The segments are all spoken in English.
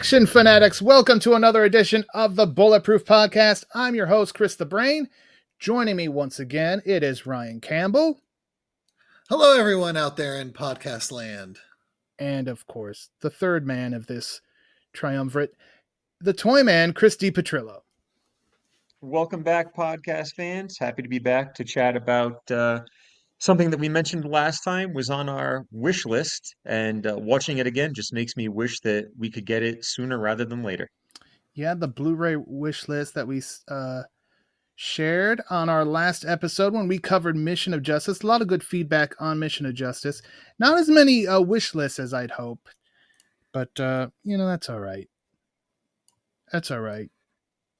Action fanatics, welcome to another edition of the Bulletproof podcast. I'm your host, Chris the Brain. Joining me once again, it is Ryan Campbell. Hello, everyone out there in podcast land. And of course, the third man of this triumvirate, the Toyman, Chris DePetrillo. Welcome back, podcast fans. Happy to be back to chat about something that we mentioned last time was on our wish list, and watching it again just makes me wish that we could get it sooner rather than later. Yeah, the Blu-ray wish list that we shared on our last episode when we covered Mission of Justice. A lot of good feedback on Mission of Justice. Not as many wish lists as I'd hope, but that's all right. That's all right.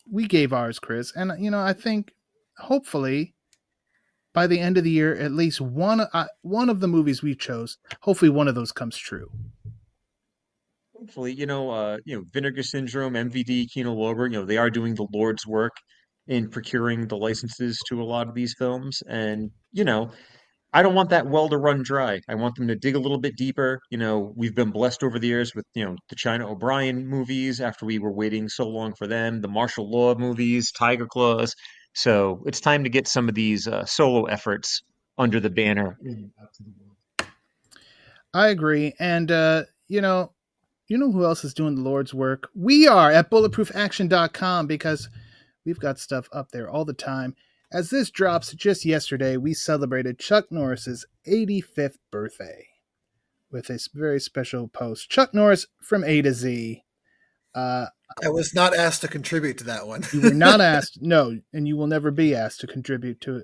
We gave ours, Chris, and I think hopefully by the end of the year, at least one of the movies we chose, hopefully one of those comes true. Hopefully, Vinegar Syndrome, MVD, Kino Lorber, they are doing the Lord's work in procuring the licenses to a lot of these films, and I don't want that well to run dry. I want them to dig a little bit deeper. We've been blessed over the years with, the China O'Brien movies after we were waiting so long for them, the martial law movies, Tiger Claws. So it's time to get some of these solo efforts under the banner. I agree. And, you know who else is doing the Lord's work? We are at bulletproofaction.com because we've got stuff up there all the time. As this drops just yesterday, we celebrated Chuck Norris's 85th birthday with a very special post. Chuck Norris from A to Z. I was not asked to contribute to that one. You were not asked, no, and you will never be asked to contribute to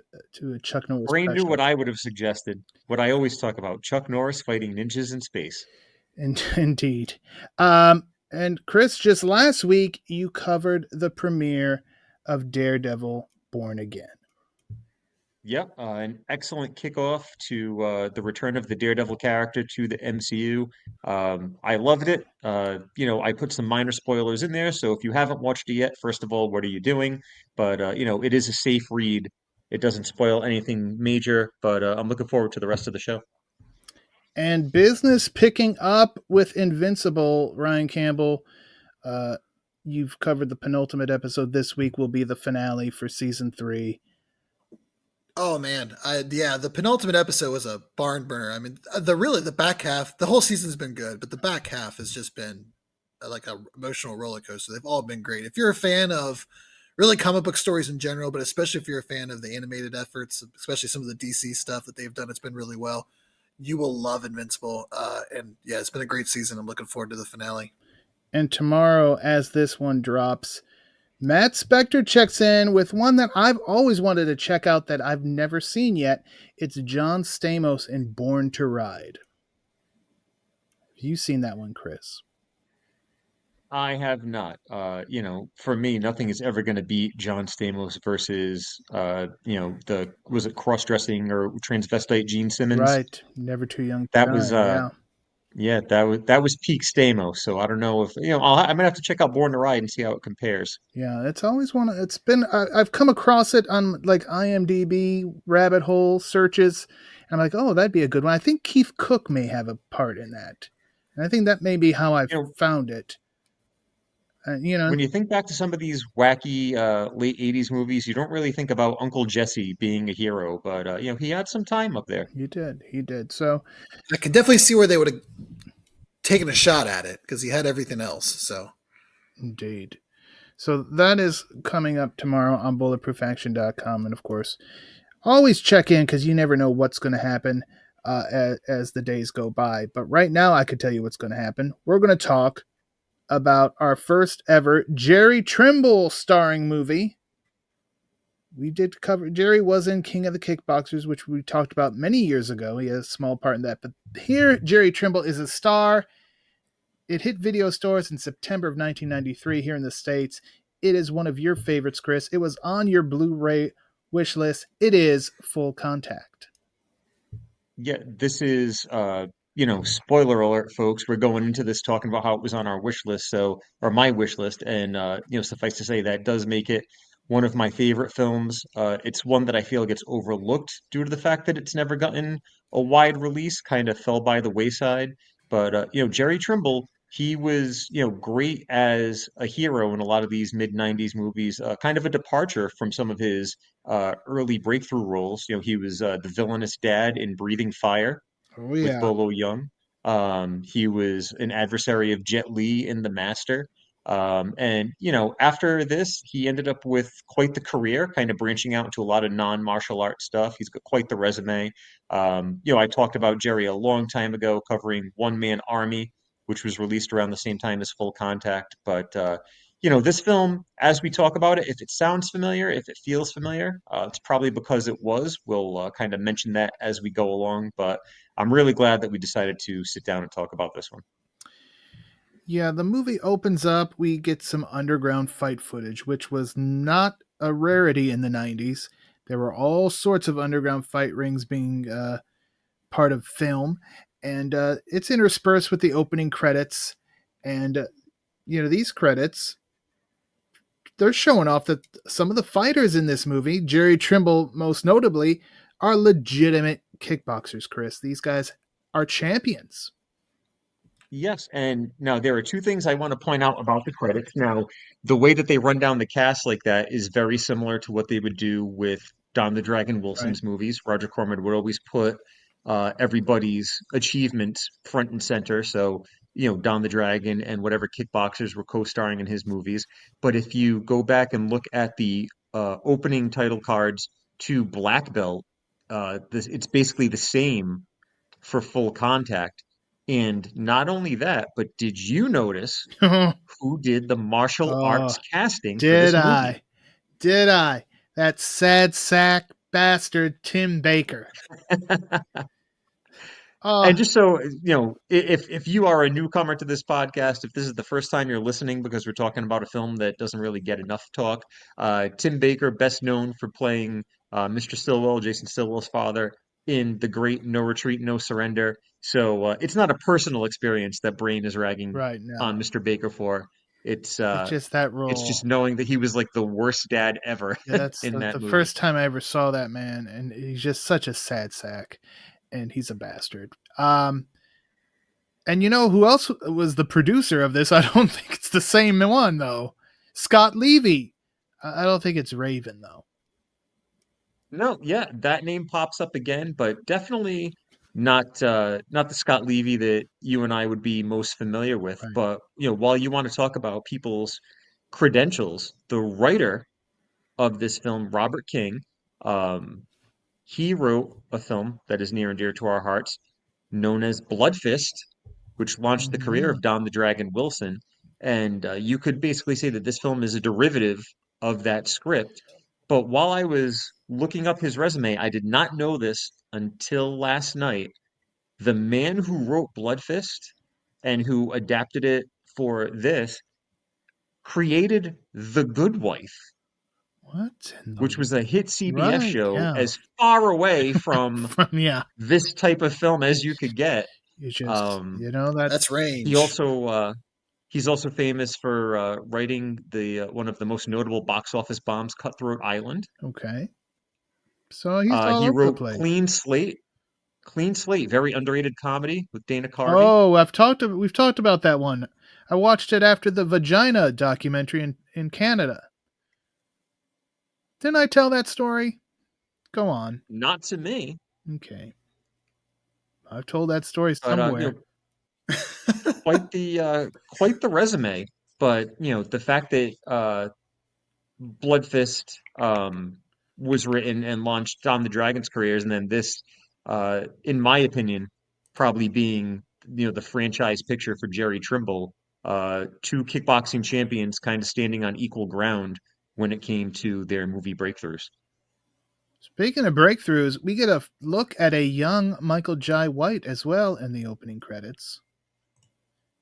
a Chuck Norris Brain special. knew what I would have suggested, what I always talk about, Chuck Norris fighting ninjas in space. Indeed. And Chris, just last week, you covered the premiere of Daredevil Born Again. Yep, an excellent kickoff to the return of the Daredevil character to the MCU. I loved it. I put some minor spoilers in there, so if you haven't watched it yet, first of all, what are you doing? But it is a safe read. It doesn't spoil anything major, but I'm looking forward to the rest of the show. And business picking up with Invincible, Ryan Campbell. You've covered the penultimate episode. This week will be the finale for season 3. Oh man, the penultimate episode was a barn burner. I mean, the back half, the whole season's been good, but the back half has just been like an emotional roller coaster. They've all been great. If you're a fan of really comic book stories in general, but especially if you're a fan of the animated efforts, especially some of the DC stuff that they've done, it's been really well. You will love Invincible. And yeah, it's been a great season. I'm looking forward to the finale. And tomorrow, as this one drops, Matt Spector checks in with one that I've always wanted to check out that I've never seen yet. It's John Stamos in Born to Ride. Have you seen that one, Chris? I have not. For me, nothing is ever going to beat John Stamos versus, was it cross-dressing or transvestite Gene Simmons? Right. Never Too Young to That Die. was, Yeah. yeah, that was peak Stamos. So I don't know if I'm gonna have to check out Born to Ride and see how it compares. Yeah, it's always one. It's been I've come across it on like IMDb rabbit hole searches, and I'm like, oh, that'd be a good one. I think Keith Cook may have a part in that, and I think that may be how I found it. When you think back to some of these wacky late '80s movies, you don't really think about Uncle Jesse being a hero, but he had some time up there. He did. So I can definitely see where they would have taken a shot at it because he had everything else. So indeed. So that is coming up tomorrow on bulletproofaction.com. And of course, always check in because you never know what's going to happen as the days go by. But right now, I could tell you what's going to happen. We're going to talk about our first ever Jerry Trimble starring movie. We did cover, Jerry was in King of the Kickboxers, which we talked about many years ago. He has a small part in that. But here, Jerry Trimble is a star. It hit video stores in September of 1993 here in the States. It is one of your favorites, Chris. It was on your Blu-ray wish list. It is Full Contact. Yeah, this is, spoiler alert, folks. We're going into this talking about how it was on our wish list, or my wish list, and suffice to say that does make it one of my favorite films. It's one that I feel gets overlooked due to the fact that it's never gotten a wide release, kind of fell by the wayside. But Jerry Trimble, he was, great as a hero in a lot of these mid '90s movies. Kind of a departure from some of his early breakthrough roles. He was the villainous dad in Breathing Fire Oh with yeah. Bolo Young. He was an adversary of Jet Li in The Master. And after this, he ended up with quite the career, kind of branching out into a lot of non-martial art stuff. He's got quite the resume. I talked about Jerry a long time ago, covering One Man Army, which was released around the same time as Full Contact. But this film, as we talk about it, if it sounds familiar, if it feels familiar, it's probably because it was. We'll kind of mention that as we go along. But I'm really glad that we decided to sit down and talk about this one. Yeah, the movie opens up. We get some underground fight footage, which was not a rarity in the 90s. There were all sorts of underground fight rings being part of film, and it's interspersed with the opening credits. And, these credits, they're showing off that some of the fighters in this movie, Jerry Trimble most notably, are legitimate kickboxers, Chris. These guys are champions. Yes, and now there are two things I want to point out about the credits. Now, the way that they run down the cast like that is very similar to what they would do with Don the Dragon Right. Wilson's movies. Roger Corman would always put everybody's achievements front and center. So, Don the Dragon and whatever kickboxers were co-starring in his movies. But if you go back and look at the opening title cards to Black Belt, it's basically the same for Full Contact. And not only that, but did you notice Oh, who did the martial arts casting for did this movie? I? Did I? That sad sack bastard Tim Baker. Oh, And just so if you are a newcomer to this podcast, if this is the first time you're listening because we're talking about a film that doesn't really get enough talk, Tim Baker, best known for playing Mr. Stillwell, Jason Stillwell's father, in the great No Retreat, No Surrender. So it's not a personal experience that Brain is ragging right on now. Mr. Baker for. It's It's uh, just that it's role. just knowing that he was like the worst dad ever Yeah, that's in that the movie. first time I ever saw that man, and he's just such a sad sack, and he's a bastard. And you know who else was the producer of this? I don't think it's the same one though. Scott Levy. I don't think it's Raven though. No, yeah, that name pops up again, but definitely not the Scott Levy that you and I would be most familiar with. Right. But while you want to talk about people's credentials, the writer of this film, Robert King, um, he wrote a film that is near and dear to our hearts, known as Blood Fist, which launched the career Mm-hmm. of Don the Dragon Wilson. And you could basically say that this film is a derivative of that script. But while I was looking up his resume, I did not know this until last night. The man who wrote Blood Fist and who adapted it for this created The Good Wife, What in which the was a hit CBS right? show Yeah. as far away from From yeah. this type of film as you could get. You just Um, that That's he range. also he's also famous for writing the one of the most notable box office bombs, Cutthroat Island. okay. So he's all He over the wrote place. Clean Slate. Clean Slate, very underrated comedy with Dana Carvey. Oh, we've talked about that one. I watched it after the vagina documentary in Canada. Didn't I tell that story? Go on. Not to me, Okay. I've told that story but somewhere. quite the resume. But the fact that Blood Fist was written and launched on the Dragon's careers, and then this, in my opinion, probably being the franchise picture for Jerry Trimble, two kickboxing champions kind of standing on equal ground when it came to their movie breakthroughs. Speaking of breakthroughs, we get a look at a young Michael Jai White as well in the opening credits.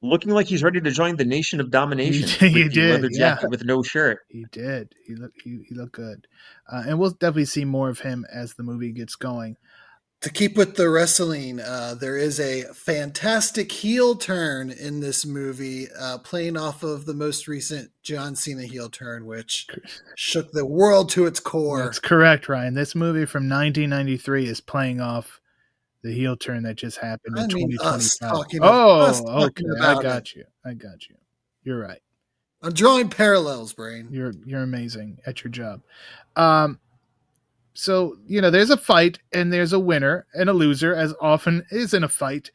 Looking like he's ready to join the Nation of Domination with You the did, leather yeah. jacket with no shirt. He did. He looked good, and we'll definitely see more of him as the movie gets going. To keep with the wrestling, there is a fantastic heel turn in this movie, playing off of the most recent John Cena heel turn, which shook the world to its core. That's correct, Ryan. This movie from 1993 is playing off The heel turn that just happened in I mean, us 2025. talking of us Oh, okay. talking I about it. got you. I got you. You're right. I'm drawing parallels, brain. You're amazing at your job. Um, so there's a fight and there's a winner and a loser, as often is in a fight,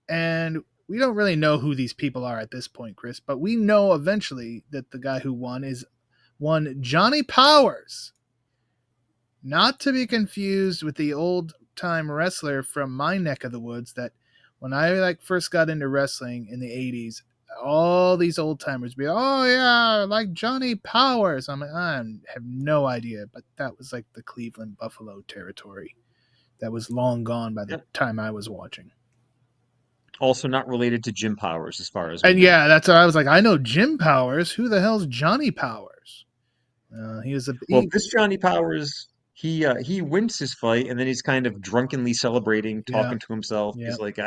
and we don't really know who these people are at this point, Chris. But we know eventually that the guy who won is one Johnny Powers, not to be confused with the old time wrestler from my neck of the woods. That when I first got into wrestling in the '80s, all these old timers be, oh yeah, like Johnny Powers. I'm like, I have no idea, but that was like the Cleveland Buffalo territory. That was long gone by the Yep. time I was watching. Also not related to Jim Powers, as far as we And know. yeah, that's what I was like. I know Jim Powers. Who the hell's Johnny Powers? He was a Well, this Johnny Powers, he wins his fight, and then he's kind of drunkenly celebrating, yeah, talking to himself. yeah. He's like,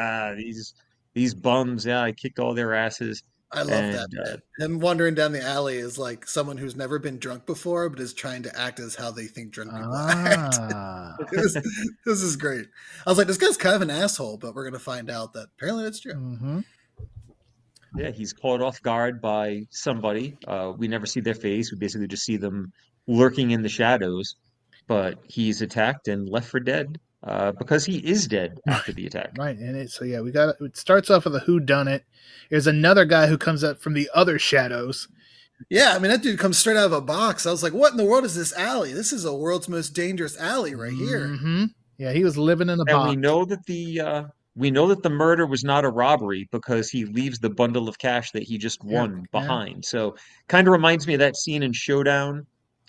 these bums, yeah, I kicked all their asses. I love that And bit. Him wandering down the alley is like someone who's never been drunk before, but is trying to act as how they think drunk people act. Ah. This is great. I was like, this guy's kind of an asshole, but we're going to find out that apparently that's true. Mm-hmm. yeah, he's caught off guard by somebody. We never see their face. We basically just see them lurking in the shadows. But he's attacked and left for dead because he is dead after Right. the attack. Right. And it starts off with a who done it. There's another guy who comes up from the other shadows. Yeah, I mean, that dude comes straight out of a box. I was like, what in the world is this alley? This is a world's most dangerous alley right here. Mm-hmm. Yeah, he was living in a And box. we know that the murder was not a robbery because he leaves the bundle of cash that he just won Yeah. behind. So kind of reminds me of that scene in Showdown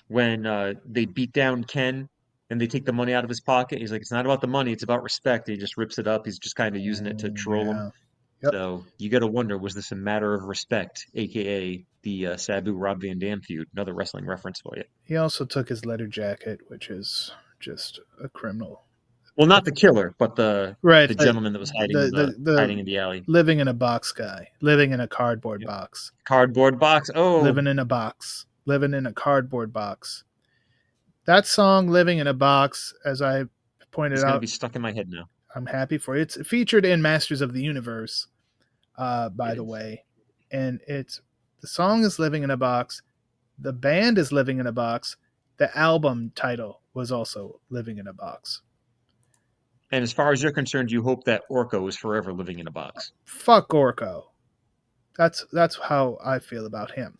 when they beat down Ken and they take the money out of his pocket. He's like, it's not about the money, it's about respect. He just rips it up. He's just kind of using it to troll him. Yeah. Yep. So you got to wonder, was this a matter of respect, aka the Sabu Rob Van Dam feud? Another wrestling reference for you. He also took his leather jacket, which is just a criminal. Well, not the killer, but Right. the gentleman that was hiding the in the alley. living in a box guy, living in a cardboard Yep. box, Cardboard box. Oh, living in a box, living in a cardboard box. That song, "Living in a Box," as I pointed it's gonna out, be stuck in my head now. I'm happy for it. It's featured in Masters of the Universe, by It the is. way, and the song is "Living in a Box," the band is "Living in a Box," the album title was also "Living in a Box." And as far as you're concerned, you hope that Orko is forever living in a box. Fuck Orko. That's how I feel about him.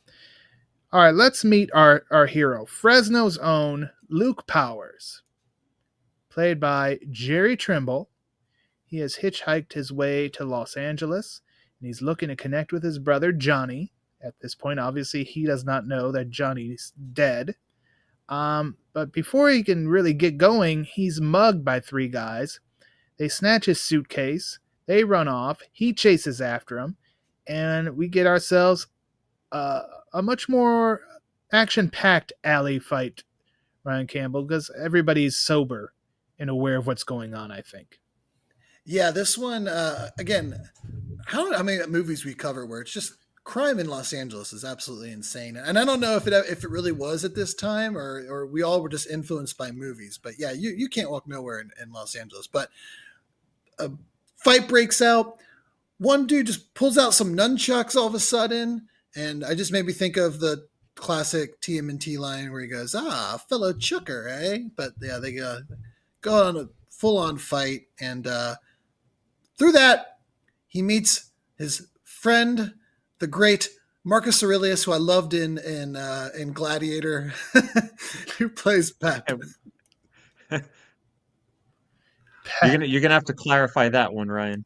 All right, let's meet our hero, Fresno's own Luke Powers, played by Jerry Trimble. He has hitchhiked his way to Los Angeles, and he's looking to connect with his brother Johnny. At this point, obviously, he does not know that Johnny's dead. But before he can really get going, he's mugged by three guys. They snatch his suitcase. They run off. He chases after him, and we get ourselves a much more action-packed alley fight, Ryan Campbell, because everybody's sober and aware of what's going on, I think. Yeah, this one, again, how many movies we cover where it's just crime in Los Angeles is absolutely insane. And I don't know if it really was at this time or we all were just influenced by movies. But yeah, you can't walk nowhere in Los Angeles. But a fight breaks out. One dude just pulls out some nunchucks all of a sudden. And I just made me think of the classic TMNT line where he goes, fellow chucker, eh? But yeah, they go on a full-on fight. And through that, he meets his friend, the great Marcus Aurelius, who I loved in Gladiator, who plays Pep. You're gonna have to clarify that one, Ryan.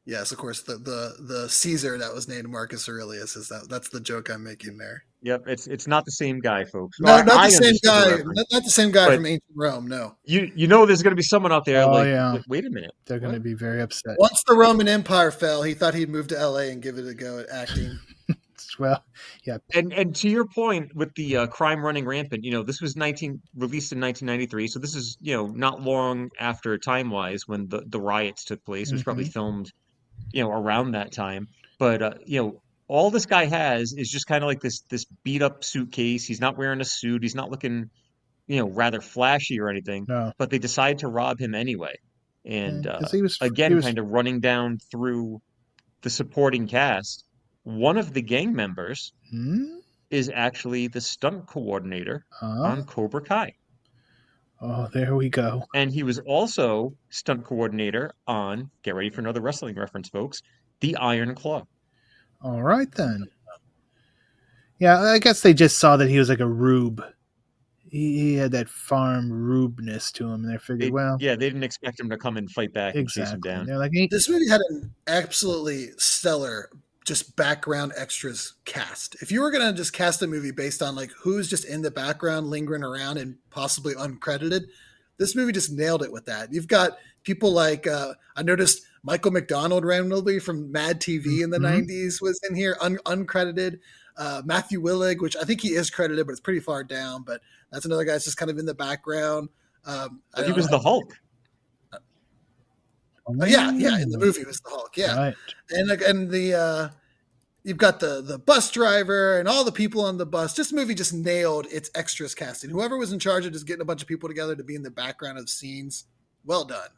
Yes, of course. The Caesar that was named Marcus Aurelius that's the joke I'm making there. Yep, it's not the same guy, folks. No, Well, not the I same understood the guy. reference, Not the same guy but from ancient Rome. No. you know there's gonna be someone out there Oh, like, yeah. wait a minute. They're going to What? be very upset. Once the Roman Empire fell, he thought he'd move to LA and give it a go at acting. Well, yeah. And to your point with the crime running rampant, this was released in 1993, so this is not long after time wise when the riots took place. It was probably Mhm. filmed around that time. But all this guy has is just kind of like this beat up suitcase. He's not wearing a suit. He's not looking rather flashy or anything. No. But they decide to rob him anyway. And Because he again, was. kind of running down through the supporting cast, one of the gang members Hmm? is actually the stunt coordinator Huh? on Cobra Kai. Oh, there we go. And he was also stunt coordinator on, get ready for another wrestling reference, folks, the Iron Claw. All right then. Yeah, I guess they just saw that he was like a rube. He had that farm rubeness to him, and they figured, well, They didn't expect him to come and fight back and chase him exactly. And down. they're like, hey, This movie had an absolutely stellar just background extras cast. If you were gonna just cast a movie based on like who's just in the background lingering around and possibly uncredited, this movie just nailed it with that. You've got people like I noticed Michael McDonald randomly from Mad TV in the mhm. '90s was in here, uncredited. Matthew Willig, which I think he is credited, but it's pretty far down. But that's another guy that's just kind of in the background. I Well, he don't know. was the Hulk. Oh, yeah, in the Oh, movie was the Hulk. Yeah, right. and the you've got the bus driver and all the people on the bus. This movie just nailed its extras casting. Whoever was in charge of just getting a bunch of people together to be in the background of scenes, well done.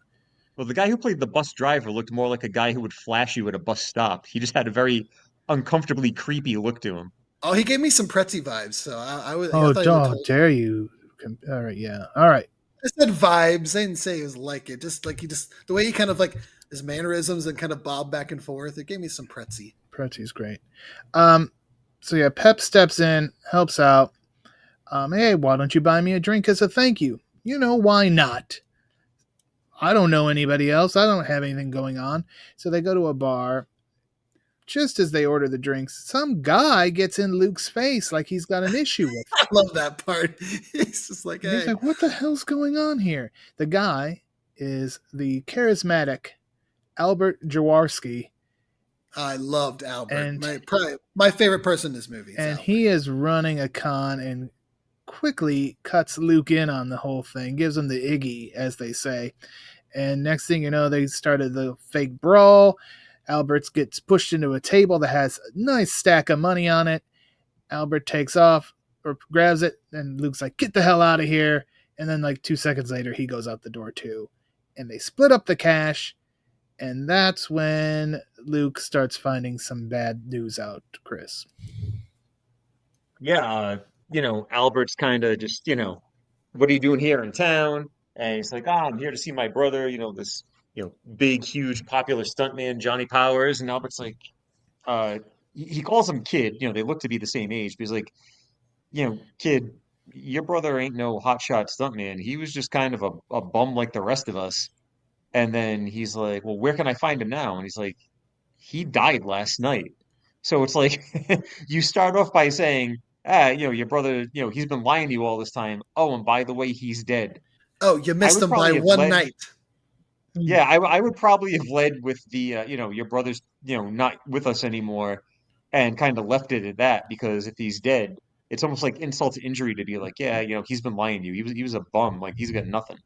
Well, the guy who played the bus driver looked more like a guy who would flash you at a bus stop. He just had a very uncomfortably creepy look to him. Oh, he gave me some Pretzi vibes, so I Oh, thought he looked dog, whole. dare you? All right, yeah. All right. I said vibes. I didn't say he was like it. Just like he just the way he kind of like his mannerisms and kind of bob back and forth. It gave me some Pretzi. Pretzi's great. Um, so yeah, Pep steps in, helps out. Hey, why don't you buy me a drink as a thank you? You know, why not? I don't know anybody else. I don't have anything going on. So they go to a bar. Just as they order the drinks, some guy gets in Luke's face like he's got an issue with him. I love that part. He's just like, And he's hey, like, what the hell's going on here? The guy is the charismatic Albert Jaworski, I loved Albert. and My favorite person in this movie is Albert. he is running a con and quickly cuts Luke in on the whole thing, gives him the Iggy, as they say. And next thing you know, they started the fake brawl. Albert gets pushed into a table that has a nice stack of money on it. Albert takes off or grabs it, and Luke's like, get the hell out of here. And then, like, 2 seconds later, he goes out the door too. And they split up the cash. And that's when Luke starts finding some bad news out, Chris. Yeah, Albert's kind of just, what are you doing here in town? And he's like, I'm here to see my brother, this, big, huge, popular stuntman, Johnny Powers. And Albert's like, uh, he calls him kid, they look to be the same age, but he's like, kid, your brother ain't no hotshot stuntman. He was just kind of a bum like the rest of us. And then he's like, well, where can I find him now? And he's like, he died last night. So it's like you start off by saying, your brother, he's been lying to you all this time. Oh, and by the way, he's dead. Oh, you I missed would him by probably have one led, night. yeah, I would probably have led with the, your brother's, not with us anymore, and kind of left it at that because if he's dead, it's almost like insult to injury to be like, yeah, he's been lying to you. He was a bum, like he's got nothing.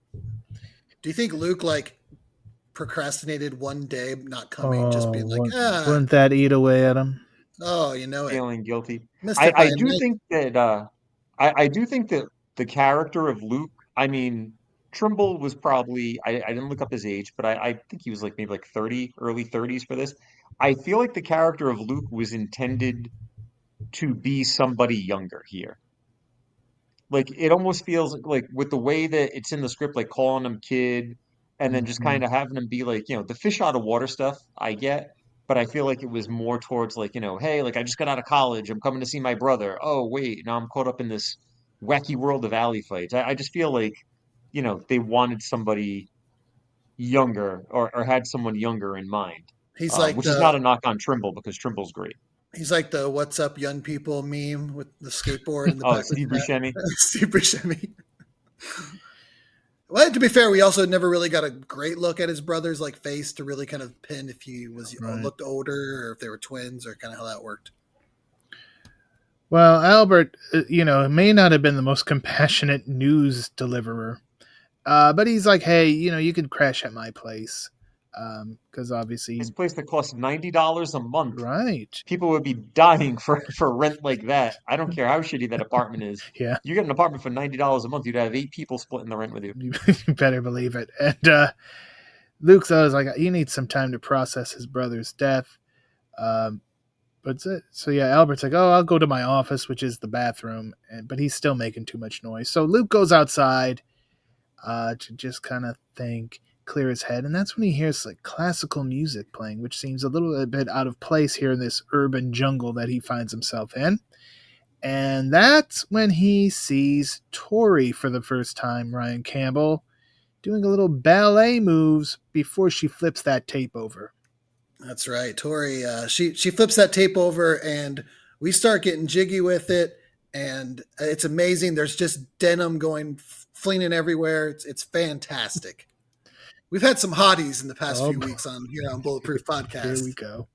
Do you think Luke like procrastinated one day not coming, just Oh, being like, ah, wouldn't that eat away at him? oh, you know it. Feeling guilty. Missed I, it by I a do night. think that I do think that the character of Luke, I mean, Trimble was probably I didn't look up his age, but I think he was like maybe like 30, early 30s for this. I feel like the character of Luke was intended to be somebody younger here. Like it almost feels like with the way that it's in the script, like calling him kid and then just Mhm. kind of having him be like, the fish out of water stuff, I get, but I feel like it was more towards like, hey, like I just got out of college, I'm coming to see my brother. Oh, wait, now I'm caught up in this wacky world of alley fights. I just feel like, they wanted somebody younger or had someone younger in mind, He's like which is not a knock on Trimble because Trimble's great. the "What's up, young people" meme with the skateboard in the Oh, back of his Steve neck. Buscemi. Steve Buscemi. Well, to be fair, we also never really got a great look at his brother's like face to really kind of pin if he was Right. looked older or if they were twins or kind of how that worked. Well, Albert, may not have been the most compassionate news deliverer, but he's like, hey, you could crash at my place, because This obviously, place that costs $90 a month. right? People would be dying for rent like that. I don't care how shitty that apartment is. Yeah, You get an apartment for $90 a month, you'd have 8 people splitting the rent with you. you better believe it. And Luke's always like, he needs some time to process his brother's death. Um, so yeah, Albert's like, oh, I'll go to my office, which is the bathroom, but he's still making too much noise. So Luke goes outside to just kind of think, clear his head, and that's when he hears like classical music playing, which seems a little bit out of place here in this urban jungle that he finds himself in. And that's when he sees Tori for the first time, Ryan Campbell, doing a little ballet moves before she flips that tape over. That's right. Tori, she flips that tape over and we start getting jiggy with it. And it's amazing. There's just denim going flinging everywhere. It's fantastic. We've had some hotties in the past few weeks on here on Bulletproof Podcast. Here we go.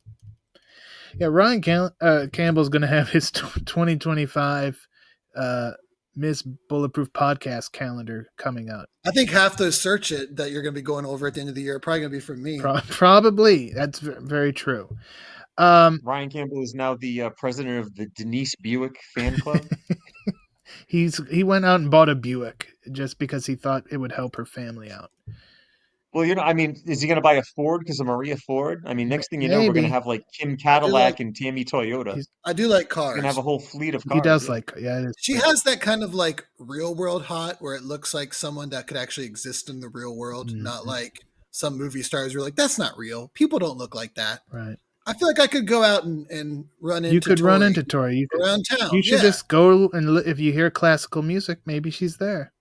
Yeah, Ryan Campbell's going to have his 2025 Miss Bulletproof Podcast calendar coming out. I think half those search it that you're going to be going over at the end of the year are probably going to be from me. Probably. That's very true. Ryan Campbell is now the president of the Denise Buick fan club. He went out and bought a Buick just because he thought it would help her family out. Well, I mean, is he going to buy a Ford because of Maria Ford? I mean, next thing you know, we're going to have like Kim Cadillac and Tammy Toyota. I do like cars. We're going to have a whole fleet of cars. He does like, yeah. She has that kind of like real world hot where it looks like someone that could actually exist in the real world, not like some movie stars who are like, that's not real. People don't look like that. Right. I feel like I could go out and run into You could run into Tori. Around town. You should just go and if you hear classical music, maybe she's there.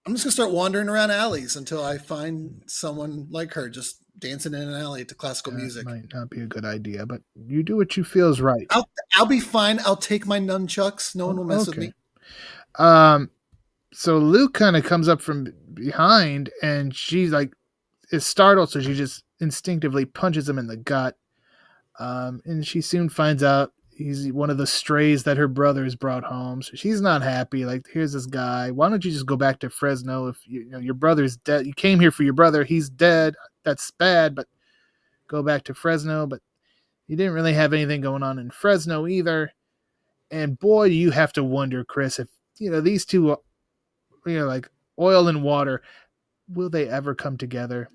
I'm just going to start wandering around alleys until I find someone like her just dancing in an alley to classical music. Might not be a good idea, but you do what you feel is right. I'll be fine. I'll take my nunchucks. No one will mess with me. So Luke kind of comes up from behind and she's like is startled, so she just instinctively punches him in the gut. And she soon finds out he's one of the strays that her brother's brought home. So she's not happy. Like, here's this guy. Why don't you just go back to Fresno? If your brother's dead, you came here for your brother. He's dead. That's bad, but go back to Fresno. But you didn't really have anything going on in Fresno either. And boy, do you have to wonder, Chris, if these two, like oil and water, will they ever come together?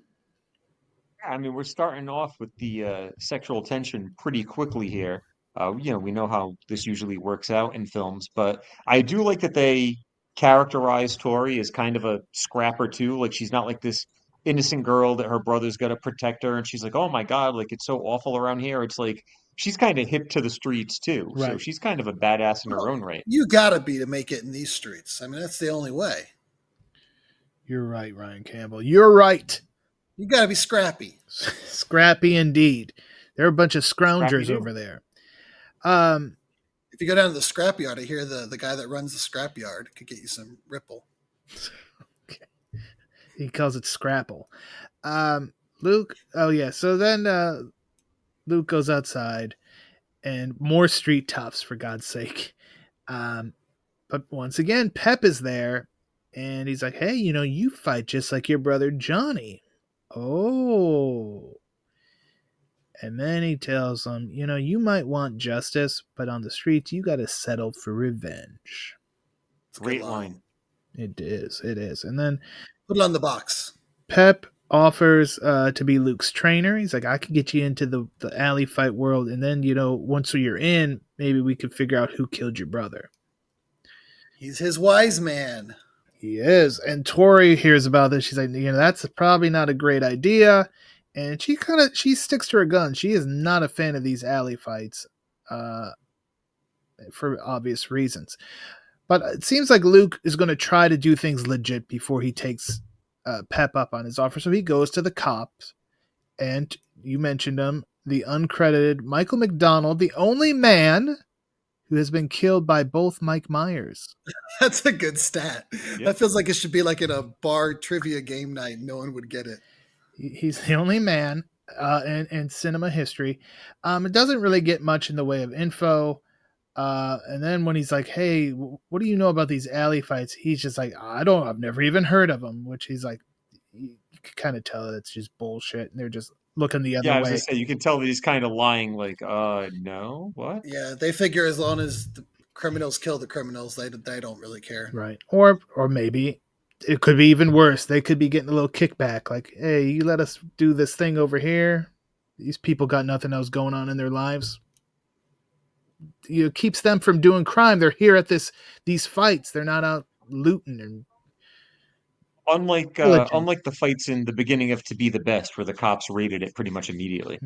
I mean, we're starting off with the sexual tension pretty quickly here. We know how this usually works out in films, but I do like that they characterize Tori as kind of a scrapper too. Like, she's not like this innocent girl that her brother's got to protect her, and she's like, oh my God, like it's so awful around here. It's like she's kind of hip to the streets too. Right. So she's kind of a badass in her own right. You gotta be to make it in these streets. I mean, that's the only way. You're right, Ryan Campbell. You're right. You got to be scrappy. Scrappy indeed. There are a bunch of scroungers over there. If you go down to the scrapyard, I hear the guy that runs the scrapyard could get you some Ripple. Okay. He calls it Scrapple. Luke, oh yeah. So then Luke goes outside and more street toughs, for God's sake. But once again, Pep is there and he's like, hey, you fight just like your brother Johnny. Oh. And then he tells them, you might want justice, but on the streets, you got to settle for revenge. Great line. It is. And then put it on the box. Pep offers to be Luke's trainer. He's like, I could get you into the alley fight world. And then, once you're in, maybe we could figure out who killed your brother. He's his wise man. He is. And Tori hears about this. She's like, that's probably not a great idea. And she sticks to her guns. She is not a fan of these alley fights for obvious reasons. But it seems like Luke is going to try to do things legit before he takes Pep up on his offer. So he goes to the cops. And you mentioned him, the uncredited Michael McDonald, the only man who has been killed by both Mike Myers. That's a good stat. Yep. That feels like it should be like in a bar trivia game night. No one would get it. He's the only man in cinema history. It doesn't really get much in the way of info. And then when he's like, hey, what do you know about these alley fights? He's just like, I've never even heard of them, which he's like, you can kind of tell that it's just bullshit. And they're just looking the other way. Yeah, I was going to say, you can tell that he's kind of lying like, no, what? Yeah, they figure as long as the criminals kill the criminals, they don't really care. Right. Or maybe It could be even worse. They could be getting a little kickback, like, "Hey, you let us do this thing over here. These people got nothing else going on in their lives." Keeps them from doing crime. They're here at these fights. They're not out looting and pillaging. Unlike the fights in the beginning of To Be the Best, where the cops raided it pretty much immediately.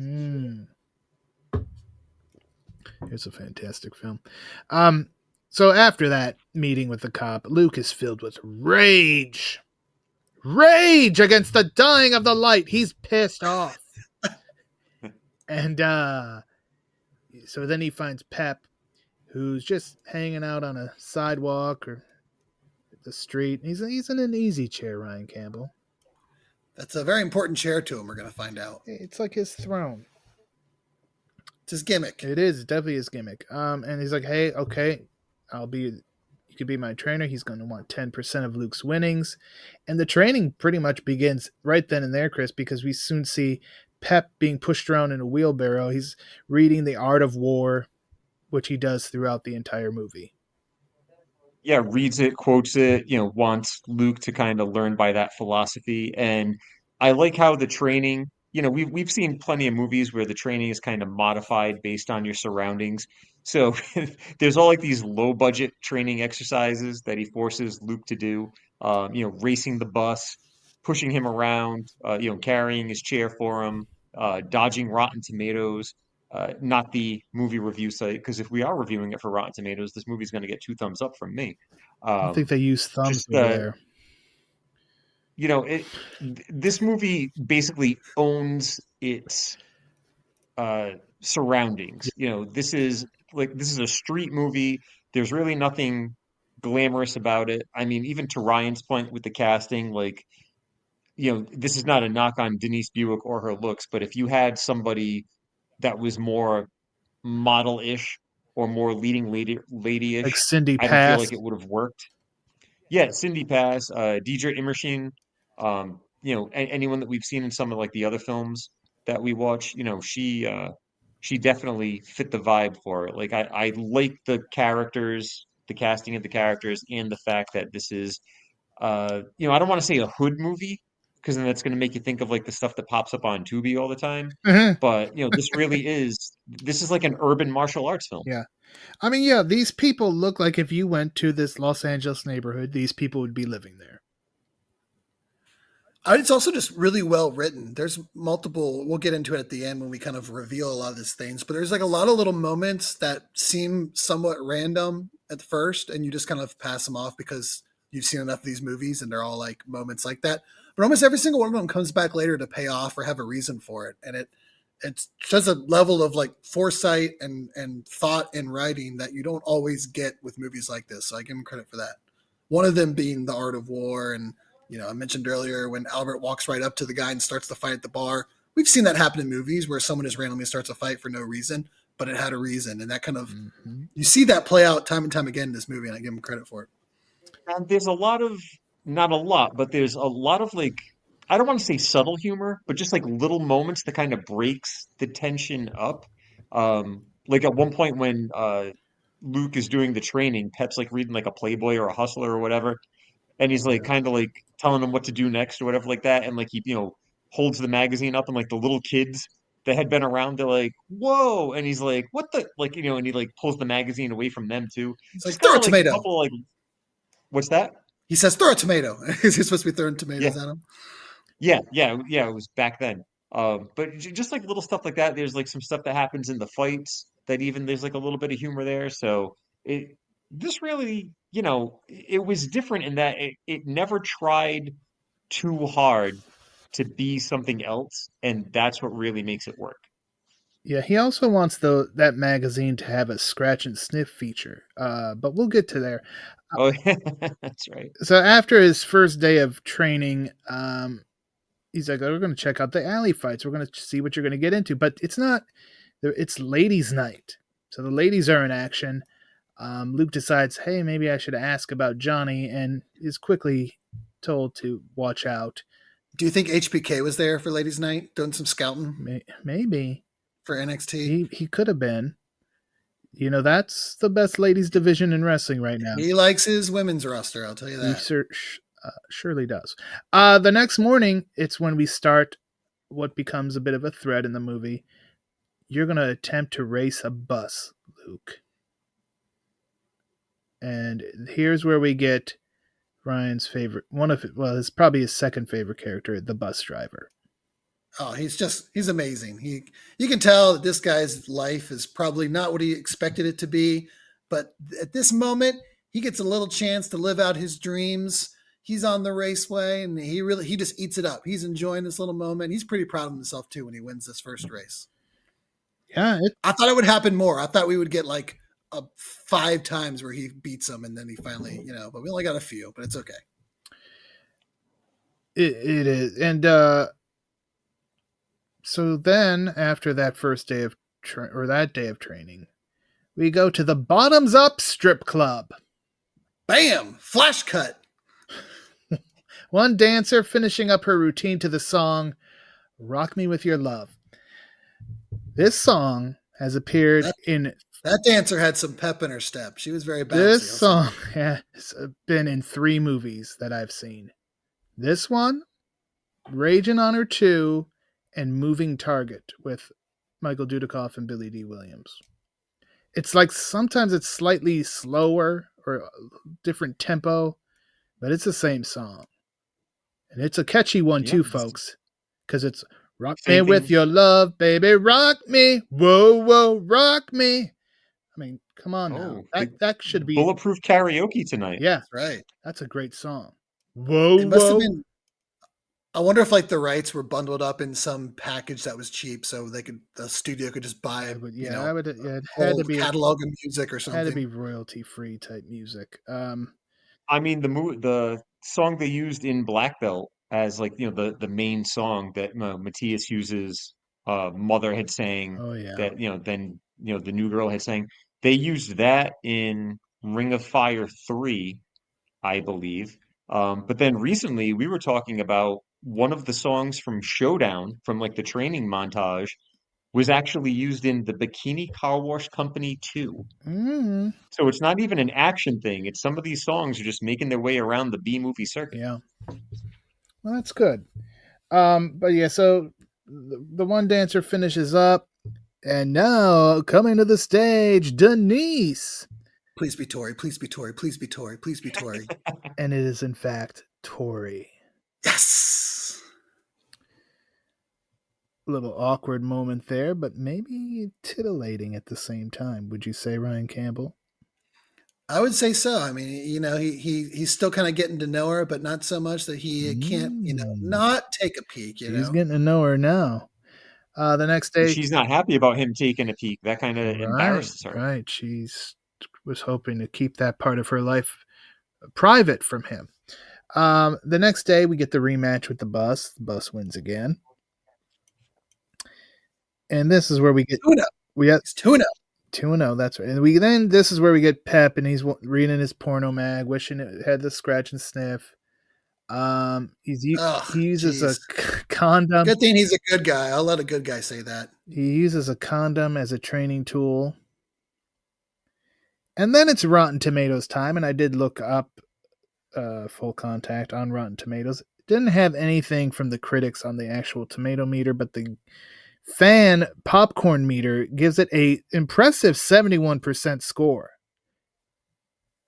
It's a fantastic film. So after that meeting with the cop, Luke is filled with rage. Rage against the dying of the light. He's pissed off. And so then he finds Pep, who's just hanging out on a sidewalk or the street. He's in an easy chair, Ryan Campbell. That's a very important chair to him, we're going to find out. It's like his throne. It's his gimmick. It is definitely his gimmick. And he's like, "Hey, okay, you could be my trainer." He's going to want 10% of Luke's winnings. And the training pretty much begins right then and there, Chris, because we soon see Pep being pushed around in a wheelbarrow. He's reading The Art of War, which he does throughout the entire movie. Yeah, reads it, quotes it, wants Luke to kind of learn by that philosophy. And I like how the training, we've seen plenty of movies where the training is kind of modified based on your surroundings. So there's all like these low budget training exercises that he forces Luke to do. Racing the bus, pushing him around, carrying his chair for him, dodging Rotten Tomatoes. Not the movie review site, because if we are reviewing it for Rotten Tomatoes, this movie's going to get 2 thumbs up from me. I think they use thumbs Just over there. This movie basically owns its surroundings. This is a street movie. There's really nothing glamorous about it. I mean, even to Ryan's point with the casting, this is not a knock on Denise Buick or her looks, but if you had somebody that was more model-ish or more leading Like lady-ish, Cindy I don't feel Pass. like it would have worked. Yeah, Cindy Pass, Deidre Immersheen, anyone that we've seen in some of like the other films that we watch, she definitely fit the vibe for it. Like I like the characters, the casting of the characters, and the fact that this is I don't want to say a hood movie because then that's going to make you think of like the stuff that pops up on Tubi all the time. Mhm. But this is like an urban martial arts film. Yeah. I mean, yeah, these people look like if you went to this Los Angeles neighborhood, these people would be living there. It's also just really well written. There's multiple, we'll get into it at the end when we kind of reveal a lot of these things, but there's like a lot of little moments that seem somewhat random at first, and you just kind of pass them off because you've seen enough of these movies and they're all like moments like that. But almost every single one of them comes back later to pay off or have a reason for it. And it's just a level of like foresight and thought in writing that you don't always get with movies like this. So I give them credit for that. One of them being The Art of War. And, I mentioned earlier when Albert walks right up to the guy and starts the fight at the bar. We've seen that happen in movies where someone just randomly starts a fight for no reason, but it had a reason. And that kind of, you see that play out time and time again in this movie, and I give him credit for it. And there's a lot of, not a lot, but there's a lot of like, I don't want to say subtle humor, but just like little moments that kind of breaks the tension up. Like at one point when Luke is doing the training, Pep's like reading like a Playboy or a Hustler or whatever, and he's like kind of like telling him what to do next or whatever like that, and like he holds the magazine up, and like the little kids that had been around, they're like, "Whoa!" And he's like, "What the?" Like and he like pulls the magazine away from them too. He's like, Just throw kind a of like a tomato. couple like, what's that? He says, throw a tomato. Is he supposed to be throwing Yeah, tomatoes at him? yeah. It was back then. But just like little stuff like that. There's like some stuff that happens in the fights that even there's like a little bit of humor there. So it this really, it was different in that it never tried too hard to be something else, and that's what really makes it work. Yeah, he also wants that magazine to have a scratch and sniff feature. But we'll get to there. Oh, that's right. So after his first day of training, he's like, "Oh, we're going to check out the alley fights. We're going to see what you're going to get into." But it's not. It's ladies' night, so the ladies are in action. Luke decides, "Hey, maybe I should ask about Johnny," and is quickly told to watch out. Do you think HBK was there for Ladies' Night doing some scouting Maybe for NXT? he could have been. That's the best ladies division in wrestling right now. He likes his women's roster, I'll tell you that. Surely does. The next morning, it's when we start what becomes a bit of a thread in the movie. You're going to attempt to race a bus, Luke. And here's where we get Ryan's favorite, it's probably his second favorite character, the bus driver. Oh, he's amazing. You can tell that this guy's life is probably not what he expected it to be, but at this moment, he gets a little chance to live out his dreams. He's on the raceway and he just eats it up. He's enjoying this little moment. He's pretty proud of himself too when he wins this first race. Yeah, I thought it would happen more. I thought we would get like 5 times where he beats him and then he finally, but we only got a few, but it's okay. it is. And so then after that first day of that day of training, we go to the Bottoms Up Strip Club. Bam! Flash cut. One dancer finishing up her routine to the song Rock Me With Your Love. This song has appeared in... That dancer had some pep in her step. She was very bouncy. This song has been in 3 movies that I've seen. This one, Ragin' on Her 2, and Moving Target with Michael Dudikoff and Billy D. Williams. It's like sometimes it's slightly slower or different tempo, but it's the same song. And it's a catchy one too, folks, because it's rock me with your love, baby, rock me, whoa, whoa, rock me. I mean, come on now. That should be Bulletproof karaoke tonight. Yeah, that's right. That's a great song. Whoa, it must whoa. Have been, I wonder if like the rights were bundled up in some package that was cheap, so the studio could just buy it. It had to be catalog of music or something. Had to be royalty free type music. I mean, the song they used in Black Belt as like the main song that Matthias uses, Mother had sang. Oh yeah. That then the new girl had sang. They used that in Ring of Fire 3, I believe. But then recently we were talking about one of the songs from Showdown from like the training montage was actually used in the Bikini Car Wash Company 2. Mm. So it's not even an action thing. It's some of these songs are just making their way around the B movie circuit. Yeah. Well, that's good. But yeah, so the one dancer finishes up, and now coming to the stage, Denise. Please be Tori. Please be Tori. Please be Tori. Please be Tori. And it is in fact Tori. Yes. A little awkward moment there, but maybe titillating at the same time. Would you say, Ryan Campbell? I would say so. I mean, he's still kind of getting to know her, but not so much that he can't, not take a peek. He's getting to know her now. The next day, she's not happy about him taking a peek. That kind of embarrasses her. Right. She was hoping to keep that part of her life private from him. The next day, we get the rematch with the bus. The bus wins again. And this is where we get 2-0. 2-0, that's right. And this is where we get Pep, and he's reading his porno mag, wishing it had the scratch and sniff. He uses a condom. Good thing he's a good guy. I'll let a good guy say that. He uses a condom as a training tool. And then it's Rotten Tomatoes time, and I did look up Full Contact on Rotten Tomatoes. It didn't have anything from the critics on the actual tomato meter, but the fan popcorn meter gives it a impressive 71% score.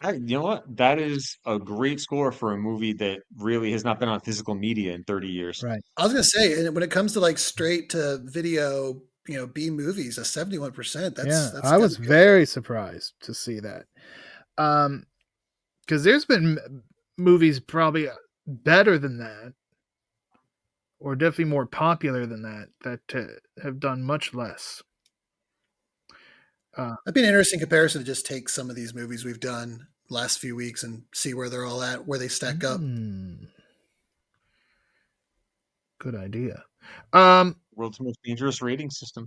You know what? That is a great score for a movie that really has not been on physical media in 30 years. Right. I was going to say, when it comes to like straight to video, B movies, a 71%. That's I was very surprised to see that. Because there's been movies probably better than that, or definitely more popular than that have done much less. That'd be an interesting comparison to just take some of these movies we've done last few weeks and see where they're all at, where they stack up. Good idea. World's most dangerous rating system.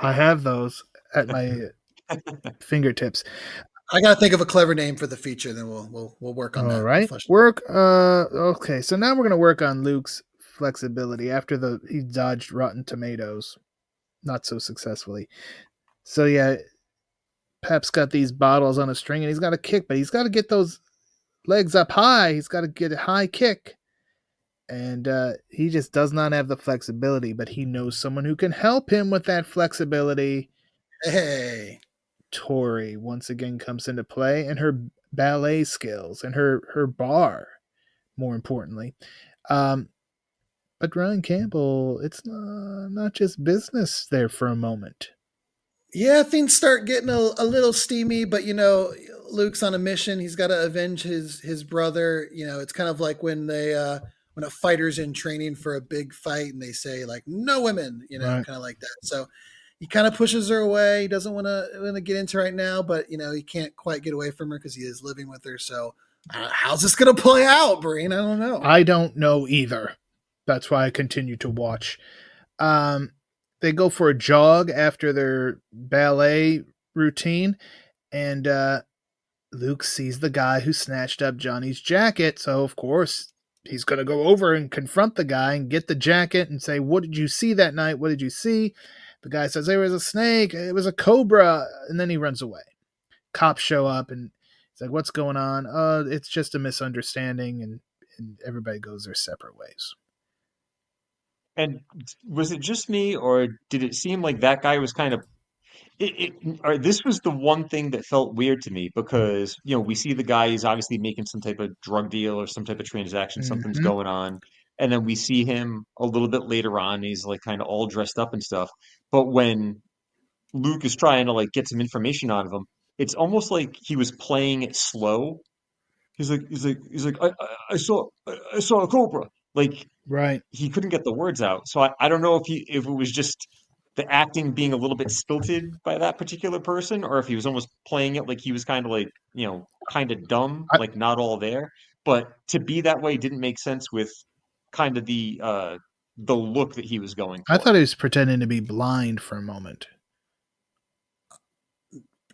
I have those at my fingertips. I gotta think of a clever name for the feature, then we'll work on that. All right. Okay, so now we're gonna work on Luke's flexibility after he dodged Rotten Tomatoes, not so successfully. So yeah, Pep's got these bottles on a string, and he's got a kick, but he's got to get those legs up high. He's got to get a high kick. And he just does not have the flexibility, but he knows someone who can help him with that flexibility. Hey. Tori once again comes into play, and her ballet skills and her bar, more importantly. Um, but Ryan Campbell, it's not just business there for a moment. Yeah, things start getting a little steamy, but Luke's on a mission. He's got to avenge his brother. It's kind of like when a fighter's in training for a big fight and they say like no women, Right. kind of like that. So he kind of pushes her away. He doesn't want to get into right now, but he can't quite get away from her because he is living with her. So how's this gonna play out, Breen? I don't know. I don't know either. That's why I continue to watch. Um, they go for a jog after their ballet routine, and Luke sees the guy who snatched up Johnny's jacket. So, of course, he's going to go over and confront the guy and get the jacket and say, "What did you see that night? What did you see?" The guy says, "There was a snake. It was a cobra." And then he runs away. Cops show up and he's like, "What's going on?" It's just a misunderstanding. And everybody goes their separate ways. And was it just me, or did it seem like that guy was kind of or this was the one thing that felt weird to me because, we see the guy, he's obviously making some type of drug deal or some type of transaction, something's Mm-hmm. going on. And then we see him a little bit later on, he's like kind of all dressed up and stuff. But when Luke is trying to like get some information out of him, it's almost like he was playing it slow. He's like, I saw a cobra. Like Right. he couldn't get the words out. So I don't know if it was just the acting being a little bit stilted by that particular person, or if he was almost playing it like he was kind of like, kind of dumb, I, like not all there. But to be that way didn't make sense with kind of the look that he was going I for. thought he was pretending to be blind for a moment.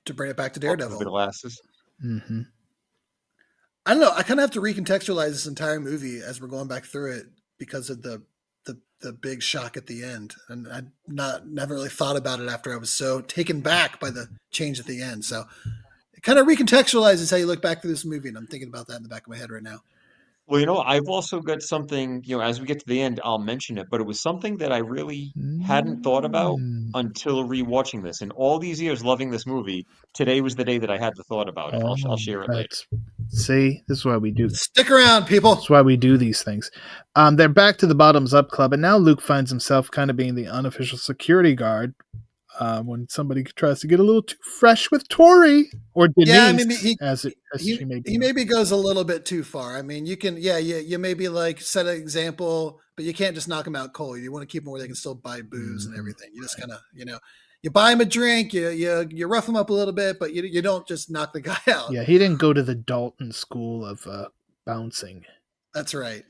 To bring it back to Oh, with the Daredevil. glasses. Mm-hmm. I don't know. I kind of have to recontextualize this entire movie as we're going back through it because of the big shock at the end, and I never really thought about it after I was so taken back by the change at the end. So it kind of recontextualizes how you look back through this movie, and I'm thinking about that in the back of my head right now. Well, I've also got something, as we get to the end, I'll mention it, but it was something that I really hadn't thought about Mm. until rewatching this. And all these years loving this movie, today was the day that I had the thought about it. I'll Oh, share it later. that's see. This is why we do. Stick around, That's people. why we do these things. They're back to the bottoms up club, and now Luke finds himself kind of being the unofficial security guard when somebody tries to get a little too fresh with Tori or Yeah, I Denise, mean as she may be he known. maybe goes a little bit too far. I mean, you can you maybe like set an example, but you can't just knock them out cold. You want to keep them where they can still buy booze and Mhm. everything. You just kind of you buy them a drink, you rough them up a little bit, but you don't just knock the guy out. Yeah, he didn't go to the Dalton school of bouncing. That's right.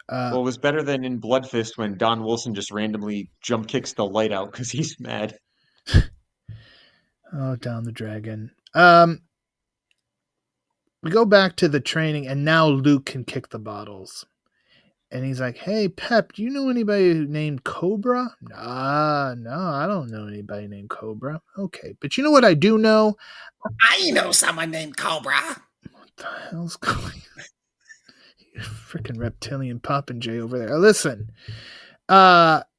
Uh, Well, it was better than in Blood Fist when Don Wilson just randomly jump kicks the light out because he's mad. oh, down the dragon. We go back to the training, and now Luke can kick the bottles. And he's like, "Hey, Pep, do you know anybody named Cobra?" Nah, no, I don't know anybody named Cobra. Okay, but you know what I do know? I know someone named Cobra. What the hell's going on? You freaking reptilian Popinjay over there. Listen,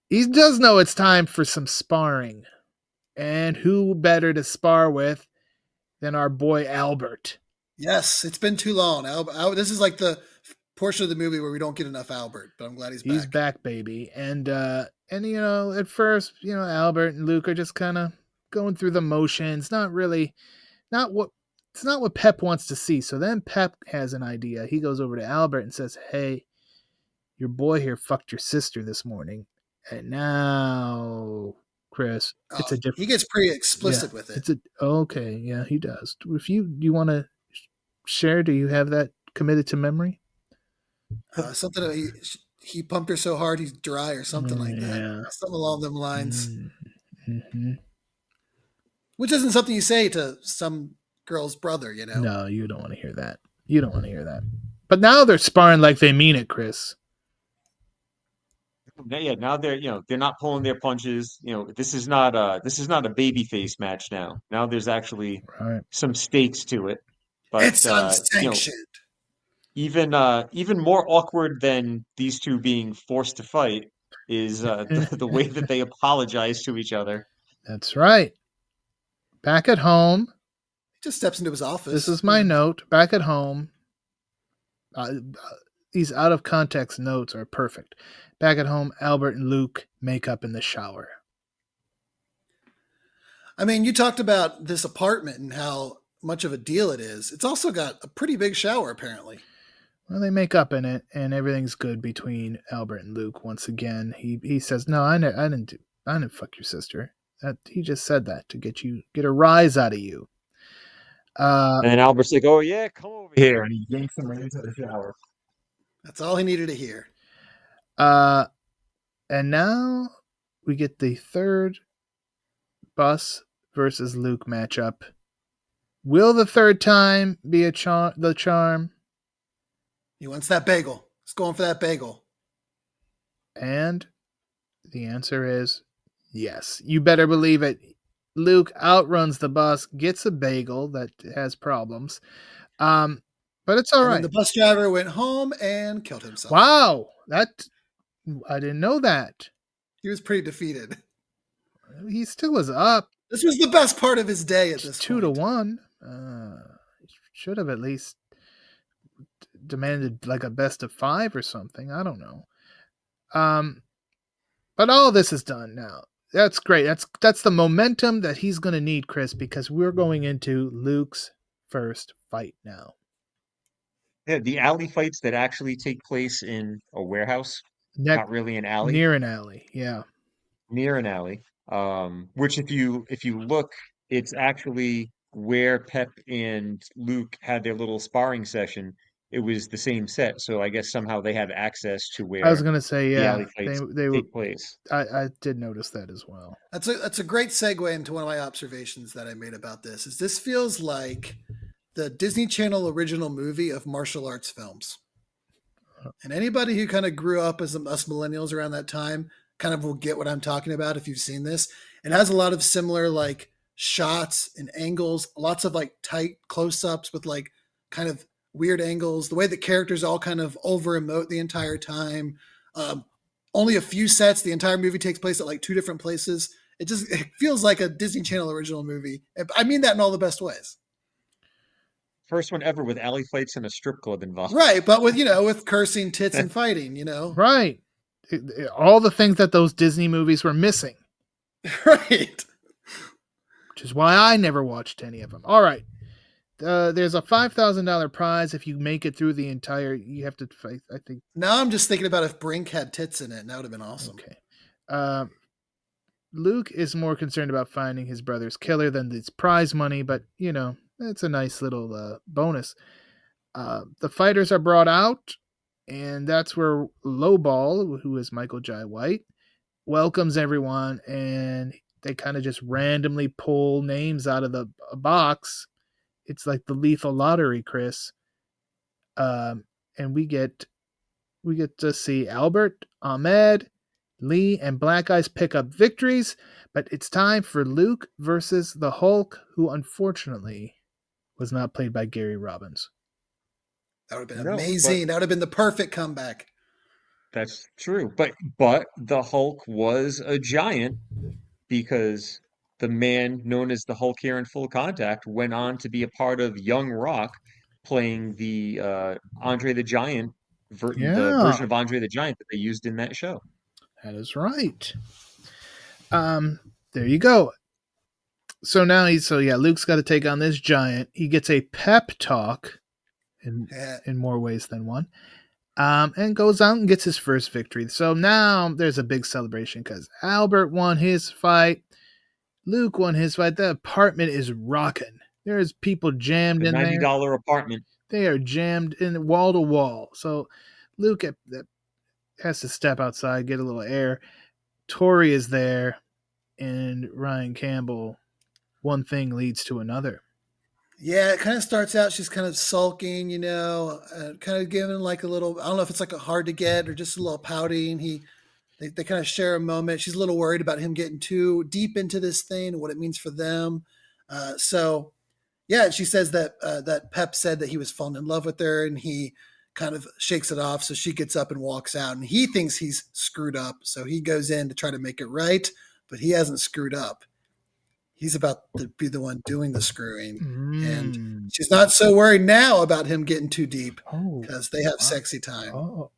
he does know it's time for some sparring. And who better to spar with than our boy Albert? Yes, it's been too long. This is like the portion of the movie where we don't get enough Albert, but I'm glad he's He's back. back, baby. And at first, Albert and Luke are just kind of going through the motions, not really not what it's not what Pep wants to see. So then Pep has an idea. He goes over to Albert and says, "Hey, your boy here fucked your sister this morning." And now, Chris, Oh, it's a he different gets pretty yeah. explicit with it. It's a okay, yeah, he does. If you want to share, do you have that committed to memory? Something he pumped her so hard he's dry or something like that. Yeah. Something along them lines. Mm-hmm. Which isn't something you say to some girl's brother. No, you don't want to hear that. You don't want to hear that. But now they're sparring like they mean it, Chris. Yeah, now they're not pulling their punches. This is not a baby face match now. Now there's actually Right. some stakes to it. But It's unsanctioned. Even more awkward than these two being forced to fight is the way that they apologize to each other. That's right. Back at home, He just steps into his this office. is my note. Back at home, these out of context notes are perfect. Back at home, Albert and Luke make up in the shower. I mean, you talked about this apartment and how much of a deal it is. It's also got a pretty big shower, apparently. Well, they make up in it, and everything's good between Albert and Luke. Once again, he says, "No, I didn't fuck your sister. That he just said that to get a rise out of you." Uh, And then Albert's like, "Oh yeah, come over here," and he yanks him right into the shower. That's all he needed to hear. uh, and now we get the third Bus versus Luke matchup. Will the third time be the charm? He wants that bagel. He's going for that bagel. And the answer is yes. You better believe it. Luke outruns the bus, gets a bagel that has problems. But it's all And right. then the bus driver went home and killed himself. Wow. I didn't know that. He was pretty defeated. He still was up This was the best part of his day at this 2-1. Should have at least demanded like a best of 5 or something. I don't know. But all this is done now. That's great. That's the momentum that he's going to need, Chris, because we're going into Luke's first fight now. Yeah, the alley fights that actually take place in a warehouse, not really an alley, Near an alley. Yeah. near an alley. Which if you look, it's actually where Pep and Luke had their little sparring session. It was the same set, so I guess somehow they have access to I was where going to say, the yeah, alley fights they were. take place. I did notice that as well. That's a great segue into one of my observations that I made about this. Is this feels like the Disney Channel original movie of martial arts films. And anybody who kind of grew up as us millennials around that time kind of will get what I'm talking about if you've seen this. It has a lot of similar like shots and angles, lots of like tight close-ups with like kind of weird angles, the way the characters all kind of over emote the entire time. Only a few sets. The entire movie takes place at like 2 different places. It feels like a Disney Channel original movie. I mean that in all the best ways. First one ever with alley fights and a strip club involved. Right, but with cursing, tits, and fighting, Right. All the things that those Disney movies were missing. Right. Which is why I never watched any of them. All right. There's a $5,000 prize if you make it through the entire. You have to fight. I think. Now I'm just thinking about if Brink had tits in it, and that would have been awesome. Okay. Luke is more concerned about finding his brother's killer than this prize money, but it's a nice little bonus. The fighters are brought out, and that's where Lowball, who is Michael Jai White, welcomes everyone, and they kind of just randomly pull names out of the box. It's like the lethal lottery, Chris. And we get to see Albert, Ahmed, Lee, and Black Eyes pick up victories, but it's time for Luke versus the Hulk, who unfortunately was not played by Gary Robbins. That would have been amazing. That would have been the perfect comeback. That's true. But the Hulk was a giant because the man known as the Hulk here in Full Contact went on to be a part of Young Rock, playing the Andre the Giant, the version of Andre the Giant that they used in that show. That is right. There you go. So now Luke's got to take on this giant. He gets a pep talk in more ways than one. And goes out and gets his first victory. So now there's a big celebration because Albert won his fight. Luke won his fight. The apartment is rocking. There's people jammed in there. $90 apartment. They are jammed in wall to wall. So Luke has to step outside, get a little air. Tori is there, and Ryan Campbell. One thing leads to another. Yeah, it kind of starts out, she's kind of sulking, kind of giving like a little, I don't know if it's like a hard to get or just a little pouting. They kind of share a moment. She's a little worried about him getting too deep into this thing and what it means for them. She says that Pep said that he was falling in love with her, and he kind of shakes it off. So she gets up and walks out, and he thinks he's screwed up. So he goes in to try to make it right, but he hasn't screwed up. He's about to be the one doing the screwing. And Mm. she's not so worried now about him getting too deep Oh, because they have wow. sexy time. Oh,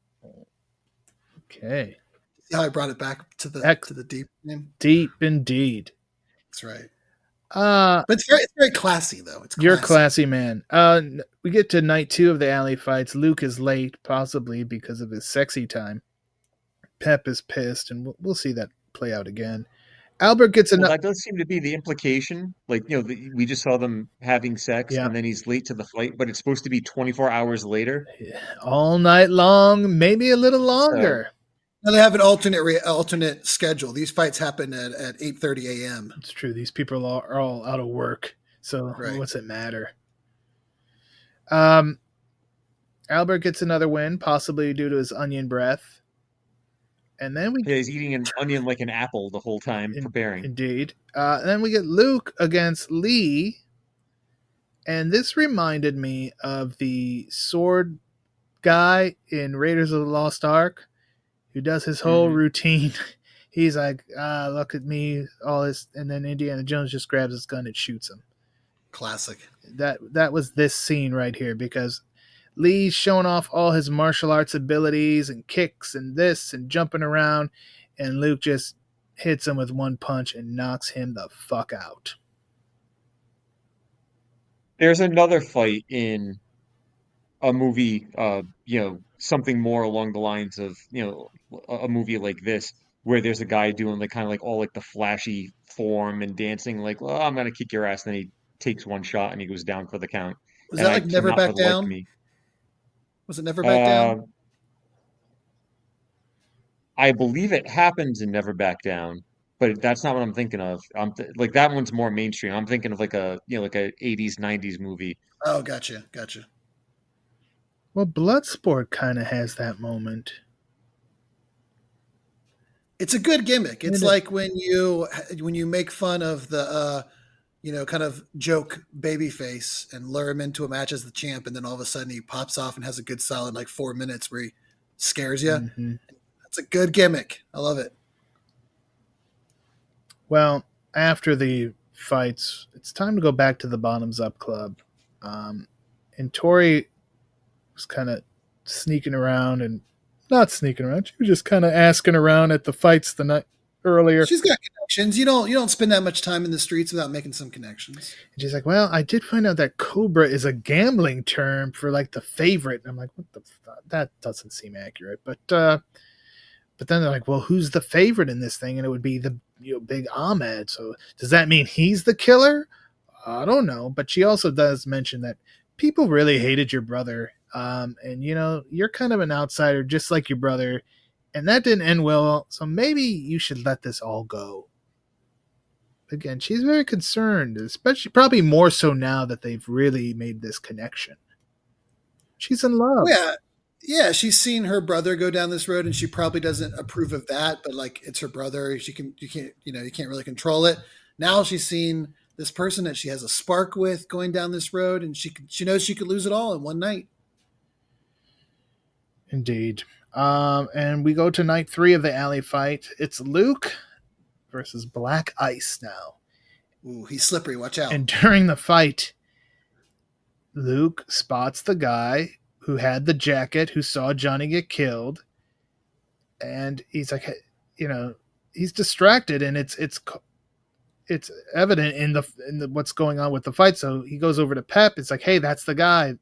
okay. See how I brought it back to the deep name? Deep indeed. That's right. Uh, But it's very classy though. It's you're classy. classy, man. We get to night 2 of the alley fights. Luke is late, possibly because of his sexy time. Pep is pissed, and we'll see that play out again. Albert gets Well, enough. that does seem to be the implication. Like, we just saw them having sex Yeah, and then he's late to the fight, but it's supposed to be 24 hours later. all night long, maybe a little So, longer. Now they have an alternate schedule. These fights happen at 8:30 a.m. It's true. These people are all out of work, so Right. what's it matter? Albert gets another win, possibly due to his onion breath. And then we yeah, he's eating an onion like an apple the whole time, preparing. Indeed. And then we get Luke against Lee. And this reminded me of the sword guy in Raiders of the Lost Ark who does his whole routine. He's like, look at me, all this. And then Indiana Jones just grabs his gun and shoots him. Classic. That was this scene right here because Lee's showing off all his martial arts abilities and kicks and this and jumping around, and Luke just hits him with one punch and knocks him the fuck out. There's another fight in a movie, something more along the lines of, a movie like this, where there's a guy doing like kind of like all like the flashy form and dancing, like, well, I'm gonna kick your ass. Then he takes one shot and he goes down for the count. Was And that I like Never cannot for Back the life of Down? me. Was it Never Back Uh, Down? I believe it happens in Never Back Down, but that's not what I'm thinking of. Like that one's more mainstream. I'm thinking of like like a 80s, 90s movie. Oh, gotcha. Well, Bloodsport kind of has that moment. It's a good gimmick. It's It- like when you make fun of the kind of joke babyface and lure him into a match as the champ, and then all of a sudden he pops off and has a good solid like 4 minutes where he scares you. Mm-hmm. That's a good gimmick. I love it. Well, after the fights, it's time to go back to the Bottoms Up Club. And Tori was kind of sneaking around and not sneaking around. She was just kind of asking around at the fights the night earlier. She's got connections. You don't spend that much time in the streets without making some connections. And she's like, well, I did find out that Cobra is a gambling term for like the favorite. And I'm like, what the fuck? That doesn't seem accurate. But then they're like, well, who's the favorite in this thing? And it would be the big Ahmed. So does that mean he's the killer? I don't know. But she also does mention that people really hated your brother. And you're kind of an outsider, just like your brother. And that didn't end well. So maybe you should let this all go. Again, she's very concerned, especially probably more so now that they've really made this connection. She's in love. Yeah, she's seen her brother go down this road, and she probably doesn't approve of that. But like, it's her brother. You can't really control it. Now she's seen this person that she has a spark with going down this road, and she knows she could lose it all in one night. Indeed. And we go to night 3 of the alley fight. It's Luke versus Black Ice now. Ooh, he's slippery. Watch out. And during the fight, Luke spots the guy who had the jacket, who saw Johnny get killed. And he's like, he's distracted, and it's evident in the what's going on with the fight. So he goes over to Pep. It's like, hey, that's the guy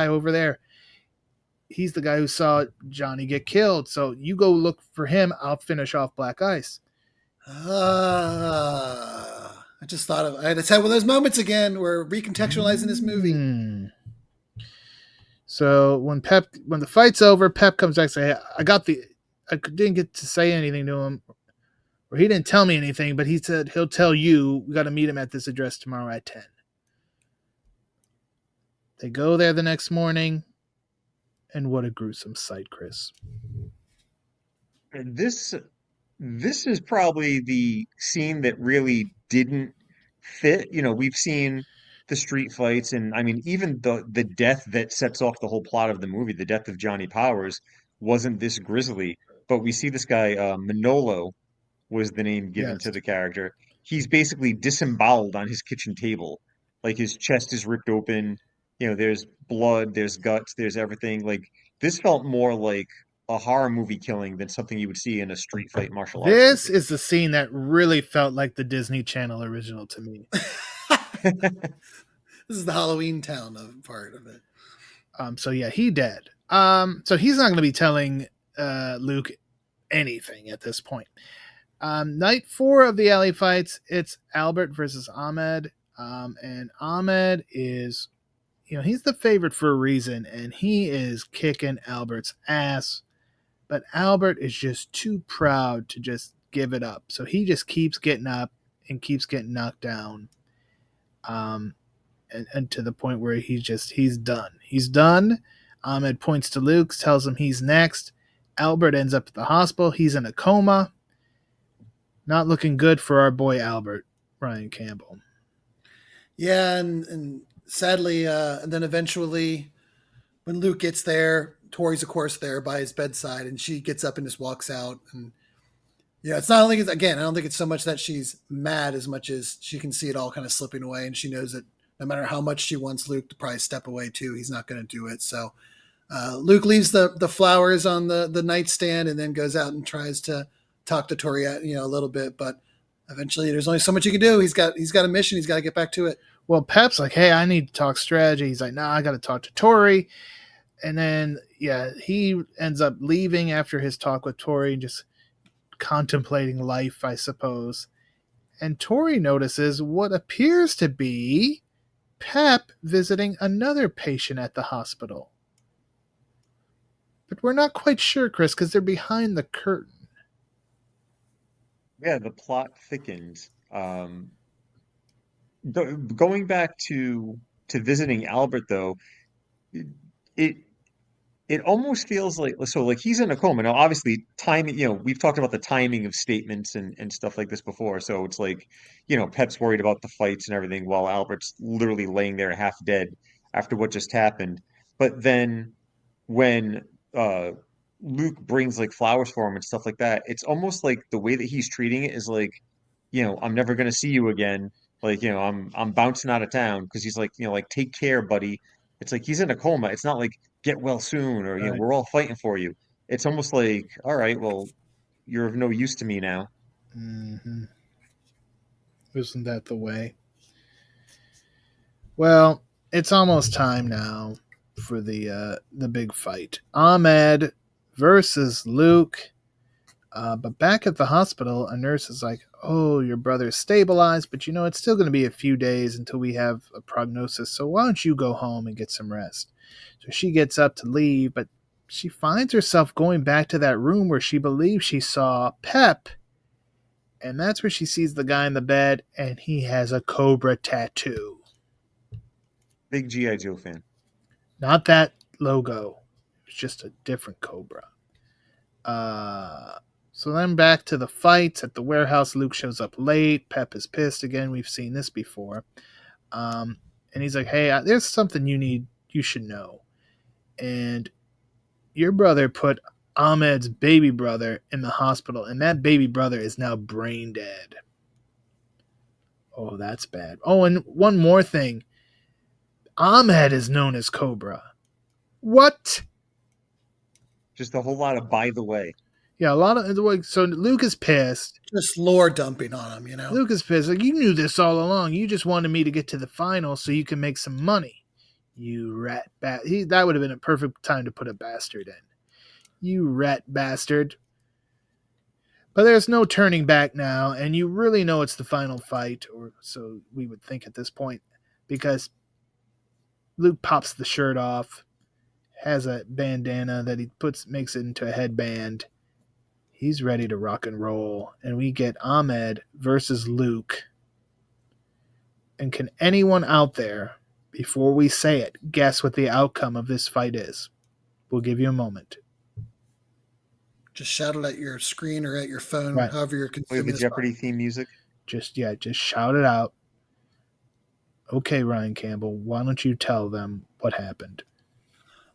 over there. He's the guy who saw Johnny get killed. So you go look for him. I'll finish off Black Ice. I just thought of. I just had one of those moments again where recontextualizing this movie. So when the fight's over, Pep comes back and says, hey, I didn't get to say anything to him, or he didn't tell me anything, but he said he'll tell you. We got to meet him at this address tomorrow at 10. They go there the next morning. And what a gruesome sight, Chris. This is probably the scene that really didn't fit. We've seen the street fights, and I mean, even the death that sets off the whole plot of the movie, the death of Johnny Powers, wasn't this grisly. But we see this guy, Manolo was the name given Yes. to the character. He's basically disemboweled on his kitchen table. Like his chest is ripped open. There's blood, there's guts, there's everything. Like this felt more like a horror movie killing than something you would see in a street fight martial arts This movie. is the scene that really felt like the Disney Channel original to me. This is the Halloween Town part of it. So yeah, he dead. So he's not going to be telling Luke anything at this point. Night 4 of the alley fights. It's Albert versus Ahmed, and Ahmed is, he's the favorite for a reason, and he is kicking Albert's ass. But Albert is just too proud to just give it up, so he just keeps getting up and keeps getting knocked down. And to the point where he's done. He's done. Ahmed points to Luke, tells him he's next. Albert ends up at the hospital. He's in a coma. Not looking good for our boy Albert, Ryan Campbell. Yeah, and sadly, and then eventually, when Luke gets there, Tori's of course there by his bedside, and she gets up and just walks out. And it's not. I don't think it's so much that she's mad as much as she can see it all kind of slipping away, and she knows that no matter how much she wants Luke to probably step away too, he's not going to do it. So Luke leaves the flowers on the nightstand and then goes out and tries to talk to Tori, a little bit, but eventually there's only so much he can do. He's got a mission. He's got to get back to it. Well, Pep's like, hey, I need to talk strategy. He's like, nah, I got to talk to Tori. And then, yeah, he ends up leaving after his talk with Tori, just contemplating life, I suppose. And Tori notices what appears to be Pep visiting another patient at the hospital. But we're not quite sure, Chris, because they're behind the curtain. Yeah, the plot thickens. Going back to visiting Albert though, it it almost feels like he's in a coma. Now obviously timing, we've talked about the timing of statements and stuff like this before. So it's like, Pep's worried about the fights and everything while Albert's literally laying there half dead after what just happened. But then when Luke brings like flowers for him and stuff like that, it's almost like the way that he's treating it is like, I'm never gonna see you again. Like, I'm bouncing out of town because he's like, like take care, buddy. It's like he's in a coma. It's not like get well soon or Right. we're all fighting for you. It's almost like, all right, well, you're of no use to me now. Mm-hmm. Isn't that the way? Well, it's almost time now for the big fight. Ahmed versus Luke. But back at the hospital, a nurse is like, "Oh, your brother's stabilized, but it's still going to be a few days until we have a prognosis. So why don't you go home and get some rest?" So she gets up to leave, but she finds herself going back to that room where she believes she saw Pep. And that's where she sees the guy in the bed, and he has a cobra tattoo. Big G.I. Joe fan. Not that logo. It's just a different cobra. So then back to the fights at the warehouse. Luke shows up late. Pep is pissed again. We've seen this before. And he's like, "Hey, there's something you should know." And your brother put Ahmed's baby brother in the hospital, and that baby brother is now brain dead. Oh, that's bad. Oh, and one more thing. Ahmed is known as Cobra. What? Just a whole lot of by the way. Yeah, a lot of so Luke is pissed. Just lore dumping on him, Luke is pissed. Like, you knew this all along. You just wanted me to get to the final so you can make some money. You rat that would have been a perfect time to put a bastard in. You rat bastard. But there's no turning back now, and you really know it's the final fight, or so we would think at this point, because Luke pops the shirt off, has a bandana that he makes it into a headband. He's ready to rock and roll, and we get Ahmed versus Luke. And can anyone out there, before we say it, guess what the outcome of this fight is? We'll give you a moment. Just shout it at your screen or at your phone, Right. however you're Play consuming the this. Jeopardy theme music. Just shout it out. Okay, Ryan Campbell, why don't you tell them what happened?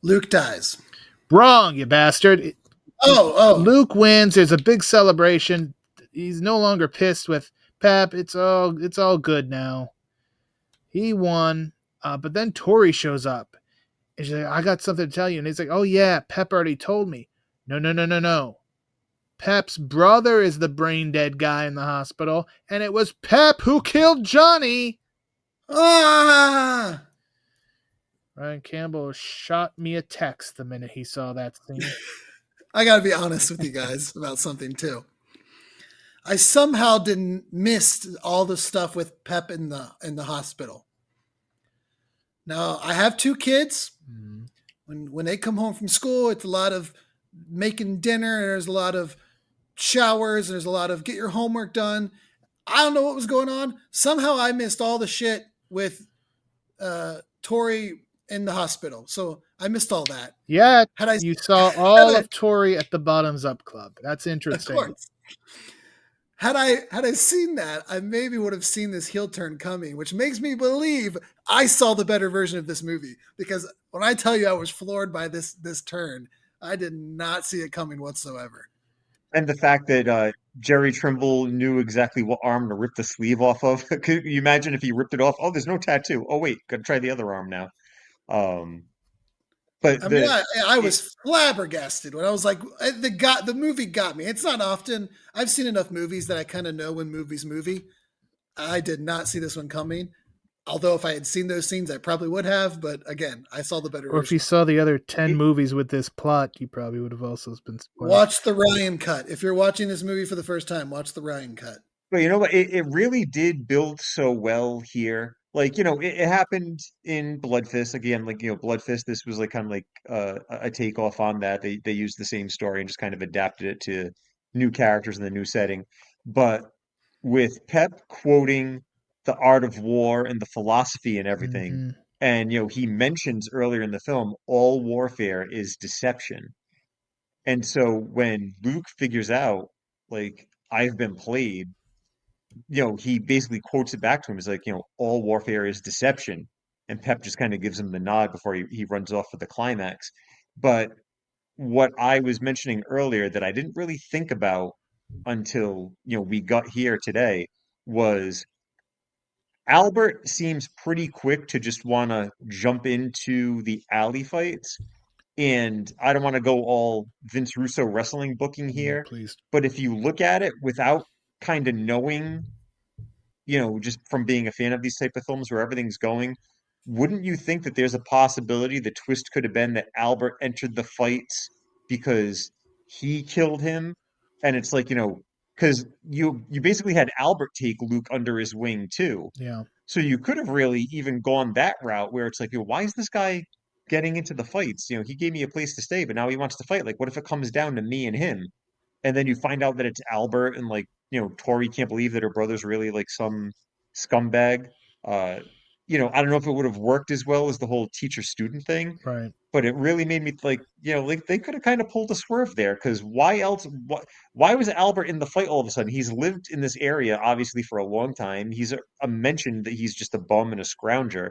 Luke dies. Wrong, you bastard. Oh. Luke wins. There's a big celebration. He's no longer pissed with Pep. It's all good now. He won. But then Tori shows up. And she's like, I got something to tell you. And he's like, oh, yeah, Pep already told me. No, no, no, no, no. Pep's brother is the brain dead guy in the hospital. And it was Pep who killed Johnny. Ah! Ryan Campbell shot me a text the minute he saw that scene. I got to be honest with you guys about something too. I somehow didn't miss all the stuff with Pep in the hospital. Now, I have 2 kids. Mm. When they come home from school, it's a lot of making dinner, and there's a lot of showers, and there's a lot of get your homework done. I don't know what was going on. Somehow I missed all the shit with Tori in the hospital. So I missed all that. Yet Had I, you saw had all I of Tori at the Bottoms Up Club. That's of interesting. course, had I seen that, I maybe would have seen this heel turn coming, which makes me believe I saw the better version of this movie. Because when I tell you I was floored by this turn, I did not see it coming whatsoever. And the fact that Jerry Trimble knew exactly what arm to rip the sleeve off of. Could you imagine if he ripped it off? Oh, there's no tattoo. Oh, wait, gotta try the other arm now. Um, but I mean, I it, was flabbergasted when I was like, the movie got me. It's not often I've seen enough movies that I kind of know when movies movie. I did not see this one coming. Although if I had seen those scenes, I probably would have. But again, I saw the better Or if you version. saw the other 10 it, movies with this plot, you probably would have also been spoiled. Watch the Ryan cut. If you're watching this movie for the first time, watch the Ryan cut. But you know what? It really did build so well here. Like, it happened in Bloodfist again. Like, Bloodfist. This was like kind of like a takeoff on that. They used the same story and just kind of adapted it to new characters in the new setting. But with Pep quoting the art of war and the philosophy and everything, Mm-hmm. and he mentions earlier in the film, all warfare is deception. And so when Luke figures out, like, I've been played, he basically quotes it back to him. He's like, all warfare is deception. And Pep just kind of gives him the nod before he runs off for the climax. But what I was mentioning earlier that I didn't really think about until, we got here today was Albert seems pretty quick to just want to jump into the alley fights. And I don't want to go all Vince Russo wrestling booking No, here, please. but if you look at it without kind of knowing, just from being a fan of these type of films where everything's going, wouldn't you think that there's a possibility the twist could have been that Albert entered the fights because he killed him? And it's like, because you basically had Albert take Luke under his wing too. Yeah. So you could have really even gone that route where it's like, why is this guy getting into the fights? He gave me a place to stay, but now he wants to fight. Like, what if it comes down to me and him? And then you find out that it's Albert, and like, Tori can't believe that her brother's really like some scumbag. Uh, I don't know if it would have worked as well as the whole teacher student thing, Right. but it really made me like, like they could have kind of pulled a swerve there because why else? Why was Albert in the fight all of a sudden? He's lived in this area obviously for a long time. He's a mentioned that he's just a bum and a scrounger.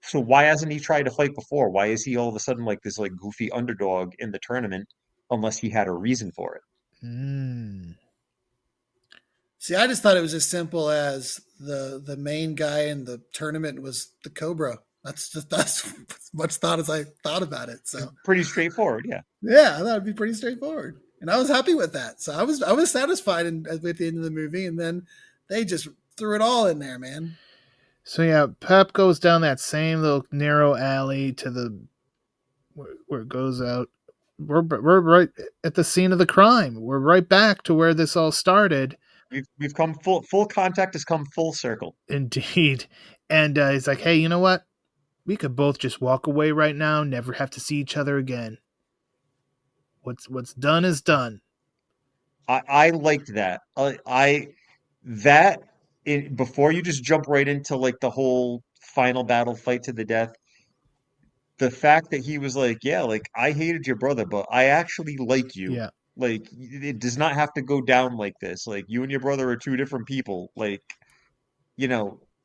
So why hasn't he tried to fight before? Why is he all of a sudden like this like goofy underdog in the tournament unless he had a reason for it? Mm. See, I just thought it was as simple as the main guy in the tournament was the Cobra. That's as much thought as I thought about it. So Pretty straightforward, yeah. yeah, I thought it'd be pretty straightforward, and I was happy with that. So I was satisfied with the end of the movie, and then they just threw it all in there, man. So yeah, Pep goes down that same little narrow alley to the where it goes out. We're right at the scene of the crime. We're right back to where this all started. We've come full contact has come full circle. Indeed. And he's like, hey, you know what? We could both just walk away right now, never have to see each other again. What's done is done. I liked that. I that before you just jump right into like the whole final battle fight to the death. The fact that he was like, yeah, like I hated your brother, but I actually like you. Yeah. Like it does not have to go down like this. Like you and your brother are two different people. Like,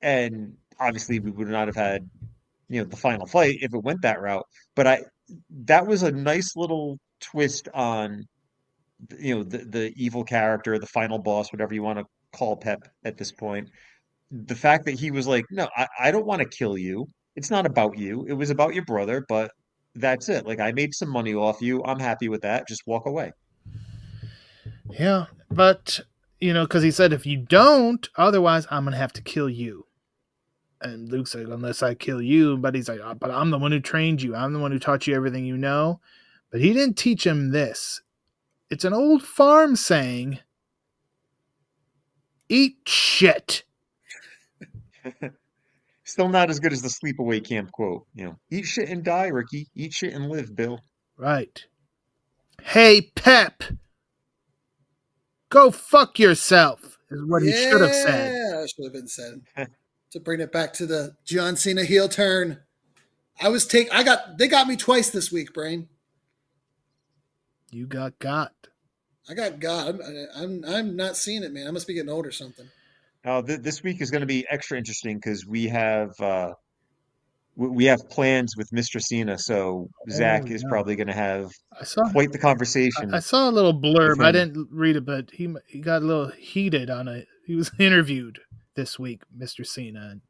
and obviously we would not have had, the final fight if it went that route. But that was a nice little twist on, the evil character, the final boss, whatever you want to call Pep at this point. The fact that he was like, no, I don't want to kill you. It's not about you. It was about your brother, but that's it. Like, I made some money off you. I'm happy with that. Just walk away. Yeah, but because he said if you don't, otherwise I'm gonna have to kill you. And Luke's like, unless I kill you, but he's like, but I'm the one who trained you. I'm the one who taught you everything you know. But he didn't teach him this. It's an old farm saying, eat shit. Still not as good as the sleepaway camp quote. Eat shit and die, Ricky. Eat shit and live, Bill. Right. Hey, Pep, go fuck yourself, is what he should have said. Yeah, should have been said. To bring it back to the John Cena heel turn. They got me twice this week, Brain. You got. I got God. I'm not seeing it, man. I must be getting old or something. This week is going to be extra interesting because we have plans with Mr. Cena, so Zach is Yeah. probably going to have I saw quite the I conversation saw a little with blurb. I him. didn't read it, but he got a little heated on it. He was interviewed this week, Mr. Cena, and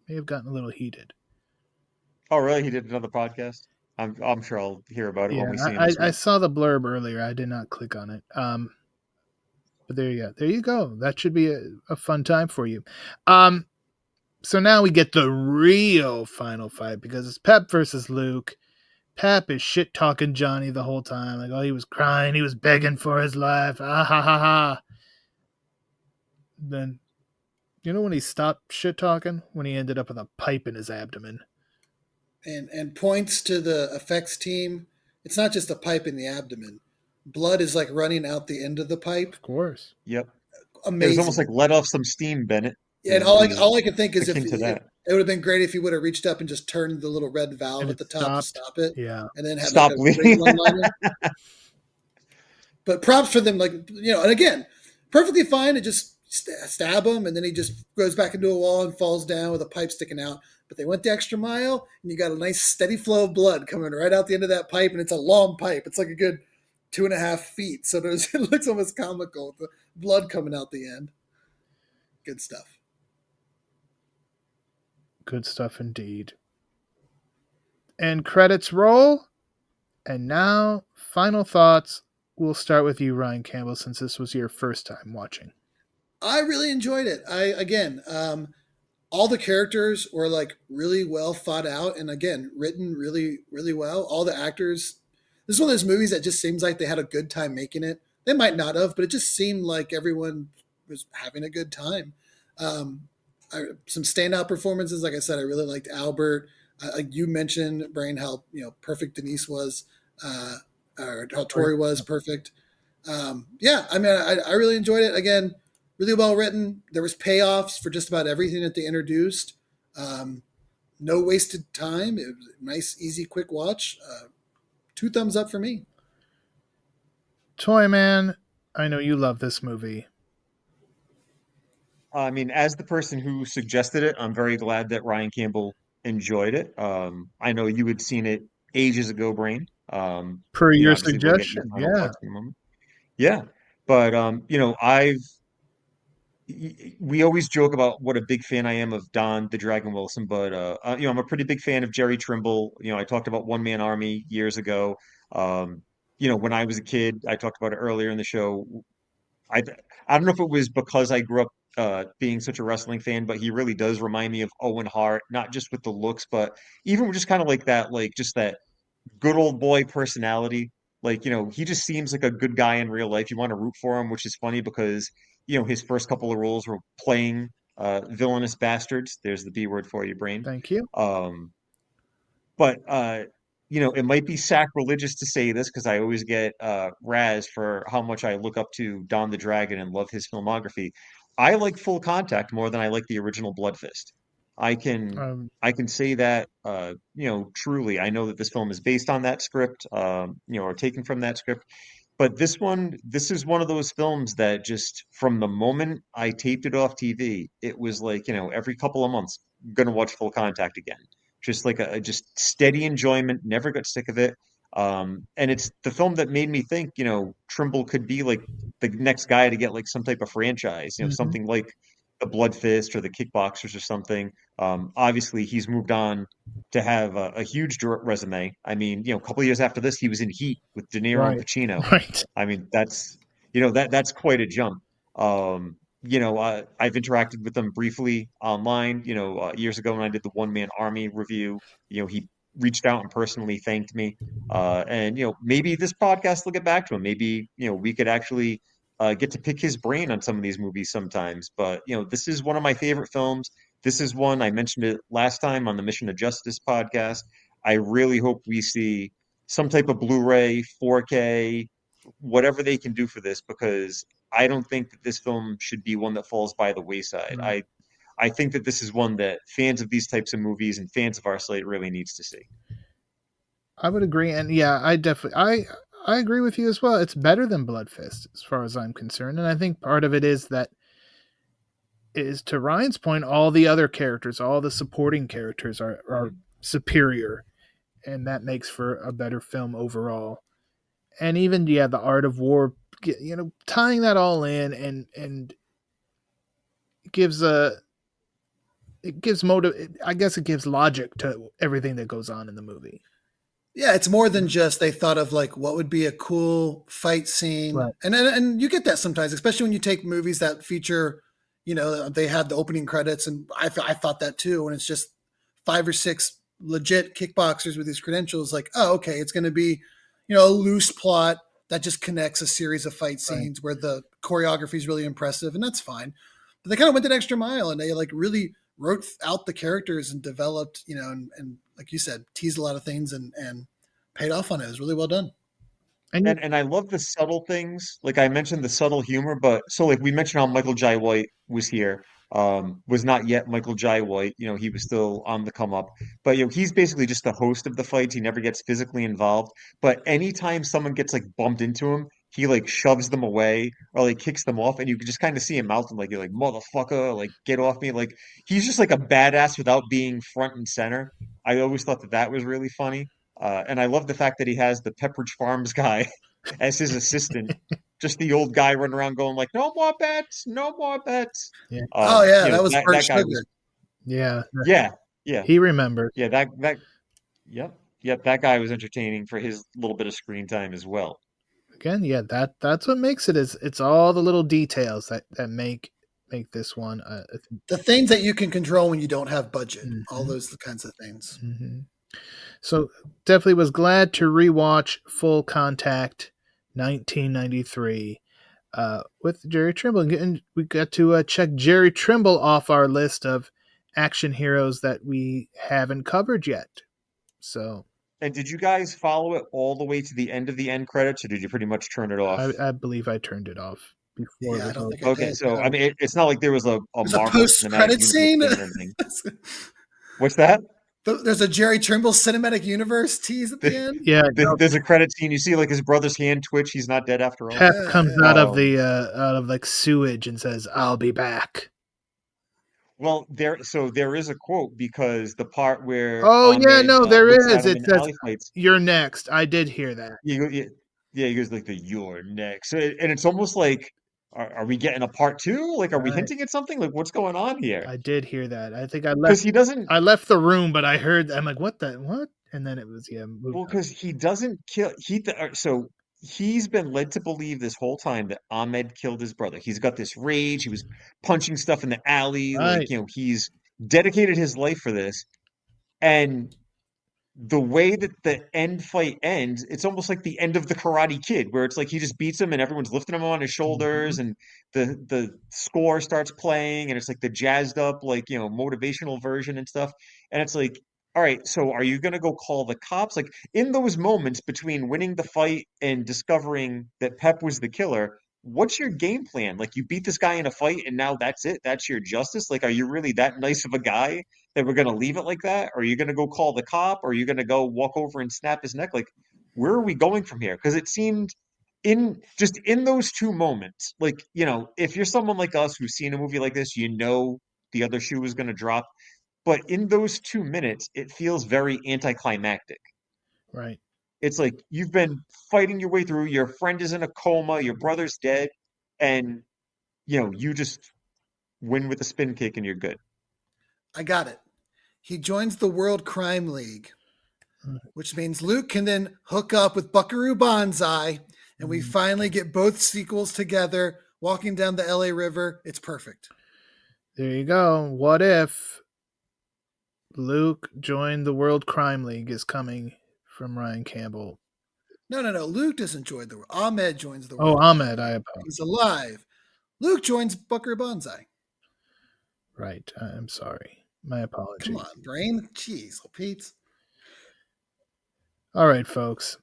may have gotten a little heated. Oh, really? He did another podcast? I'm sure I'll hear about it Yeah, when we see him this I week. saw the blurb earlier. I did not click on it. But there you go. There you go. That should be a fun time for you. So now we get the real final fight because it's Pep versus Luke. Pep is shit talking Johnny the whole time. Like, oh, he was crying, he was begging for his life. Ah ha ha ha. Then when he stopped shit talking? When he ended up with a pipe in his abdomen. And points to the effects team. It's not just a pipe in the abdomen. Blood is like running out the end of the pipe. Of course. Yep. It was almost Amazing. like let off some steam, Bennett. And Is all I can think is if akin to that. it would have been great if he would have reached up and just turned the little red valve And at it the top to stopped. stop it, Yeah. and then had like Stop a great bleeding. one-liner. But props for them, and again, perfectly fine to just stab him, and then he just goes back into a wall and falls down with a pipe sticking out. But they went the extra mile, and you got a nice steady flow of blood coming right out the end of that pipe, and it's a long pipe. It's like a good 2.5 feet, so it looks almost comical with the blood coming out the end. Good stuff. Good stuff indeed. And credits roll. And now, final thoughts. We'll start with you, Ryan Campbell, since this was your first time watching. I really enjoyed it. All the characters were like really well thought out, and again, written really, really well. All the actors. This is one of those movies that just seems like they had a good time making it. They might not have, but it just seemed like everyone was having a good time. Some standout performances, like I said, I really liked Albert. Like you mentioned, Brain, how perfect Denise was, or how Tori was perfect. Yeah, I mean, I really enjoyed it. Again, really well written. There was payoffs for just about everything that they introduced. No wasted time. It was a nice, easy, quick watch. 2 thumbs up for me. Toyman, I know you love this movie. I mean, as the person who suggested it, I'm very glad that Ryan Campbell enjoyed it. I know you had seen it ages ago, Brain. Per your Obviously we'll get your suggestion, final yeah. thoughts in a moment. Yeah. But we always joke about what a big fan I am of Don the Dragon Wilson, but I'm a pretty big fan of Jerry Trimble. I talked about One Man Army years ago. Um, when I was a kid, I talked about it earlier in the show. I I don't know if it was because I grew up being such a wrestling fan, but he really does remind me of Owen Hart, not just with the looks, but even just kind of like that, like just that good old boy personality. Like, he just seems like a good guy in real life. You want to root for him, which is funny because, his first couple of roles were playing villainous bastards. There's the B word for you, brain. Thank you. But it might be sacrilegious to say this because I always get razz for how much I look up to Don the Dragon and love his filmography. I like Full Contact more than I like the original Blood Fist. I can Um, I can say that truly. I know that this film is based on that script, or taken from that script. But this is one of those films that just from the moment I taped it off TV, it was like, every couple of months gonna watch Full Contact again. Just like a just steady enjoyment, never got sick of it. And it's the film that made me think, Trimble could be like the next guy to get like some type of franchise, Mhm. something like the Blood Fist or the Kickboxers or something. Obviously, he's moved on to have a huge resume. I mean, a couple of years after this, he was in Heat with De Niro and Right. Pacino. Right. I mean, that's quite a jump. I've interacted with him briefly online, years ago when I did the One Man Army review. He reached out and personally thanked me. And maybe this podcast will get back to him. Maybe, we could actually get to pick his brain on some of these movies sometimes. But, this is one of my favorite films. This is one I mentioned it last time on the Mission to Justice podcast. I really hope we see some type of Blu-ray, 4K, whatever they can do for this, because I don't think that this film should be one that falls by the wayside. Right. I think that this is one that fans of these types of movies and fans of our slate really needs to see. I would agree, and yeah, I agree with you as well. It's better than Blood Fist as far as I'm concerned, and I think part of it is that is to Ryan's point, all the other characters, all the supporting characters are superior, and that makes for a better film overall. And even the art of war, tying that all in and gives a it gives motive. I guess it gives logic to everything that goes on in the movie. Yeah, it's more than just they thought of like what would be a cool fight scene, Right. and you get that sometimes, especially when you take movies that feature, they had the opening credits, and I thought that too. When it's just 5 or 6 legit kickboxers with these credentials, like, oh, okay, it's going to be, a loose plot that just connects a series of fight Right. scenes where the choreography is really impressive, and that's fine. But they kind of went that extra mile, and they like really wrote out the characters and developed, and like you said, teased a lot of things and paid off on it. It was really well done. And And I love the subtle things. Like I mentioned the subtle humor, but so like we mentioned how Michael Jai White was here, was not yet Michael Jai White. He was still on the come up. But he's basically just the host of the fights. He never gets physically involved. But anytime someone gets like bumped into him, he like shoves them away or like kicks them off, and you can just kind of see him mouthing like, you're like, motherfucker, like get off me. Like he's just like a badass without being front and center. I always thought that was really funny. And I love the fact that he has the Pepperidge Farms guy as his assistant, just the old guy running around going like, "No more bets, no more bets." yeah, Oh yeah, that was Bert That guy was, Sugar. yeah, yeah, yeah, he remembers. yeah. Yep, yep. That guy was entertaining for his little bit of screen time as well. Again, yeah, that's what makes it. Is it's all the little details that make this one. The things that you can control when you don't have budget, all Mhm, those kinds of things. mhm. So definitely was glad to rewatch Full Contact, 1993, with Jerry Trimble, and we got to check Jerry Trimble off our list of action heroes that we haven't covered yet. So And did you guys follow it all the way to the end of the end credits, or did you pretty much turn it off? I believe I turned it off before it Yeah, I was don't think over. I Okay, did. so I No. mean, it's not like there was a There's a Marvel Cinematic post-credit Universe scene. thing or anything. What's that? There's a Jerry Trimble cinematic universe tease at the end. Yeah, no, There's a credit scene. You see like his brother's hand twitch. He's not dead after all. Pep Yeah, comes yeah. out of like sewage and says, "I'll be back." Well, there is a quote because the part where Oh yeah, Ahmed no, there looks at is. him It in the says, alley fights, "You're next." I did hear that. yeah, yeah, he goes like the "you're next," and it's almost like, are we getting a part two? Like, are we Right. hinting at something? Like, what's going on here? I did hear that. I think Because he doesn't. I left the room, but I heard. I'm like, what the what? And then it was moved Well, on. because he doesn't kill. So he's been led to believe this whole time that Ahmed killed his brother. He's got this rage. He was punching stuff in the alley. Like, Right. he's dedicated his life for this. And the way that the end fight ends, it's almost like the end of the Karate Kid, where it's like he just beats him and everyone's lifting him on his Mhm. shoulders, and the score starts playing, and it's like the jazzed up, like, motivational version and stuff. And it's like, all right, so are you gonna go call the cops? Like in those moments between winning the fight and discovering that Pep was the killer, what's your game plan? Like you beat this guy in a fight and now that's it? That's your justice? Like, are you really that nice of a guy that we're going to leave it like that? Or are you going to go call the cop? Or are you going to go walk over and snap his neck? Like, where are we going from here? Because it seemed in those two moments, like, if you're someone like us who's seen a movie like this, the other shoe is going to drop. but in those 2 minutes, it feels very anticlimactic. Right. It's like you've been fighting your way through, your friend is in a coma, your brother's dead, and you just win with a spin kick and you're good. I got it. He joins the World Crime League, which means Luke can then hook up with Buckaroo Banzai, and we finally get both sequels together, walking down the LA River. It's perfect. There you go. What if Luke joined the World Crime League is coming from Ryan Campbell. No. Luke doesn't join the. Ahmed joins the Oh, World Crime Ahmed, I League. apologize. He's alive. Luke joins Buckaroo Banzai. Right. I'm sorry. My apologies. Come on, brain. Jeez, Pete. All right, folks.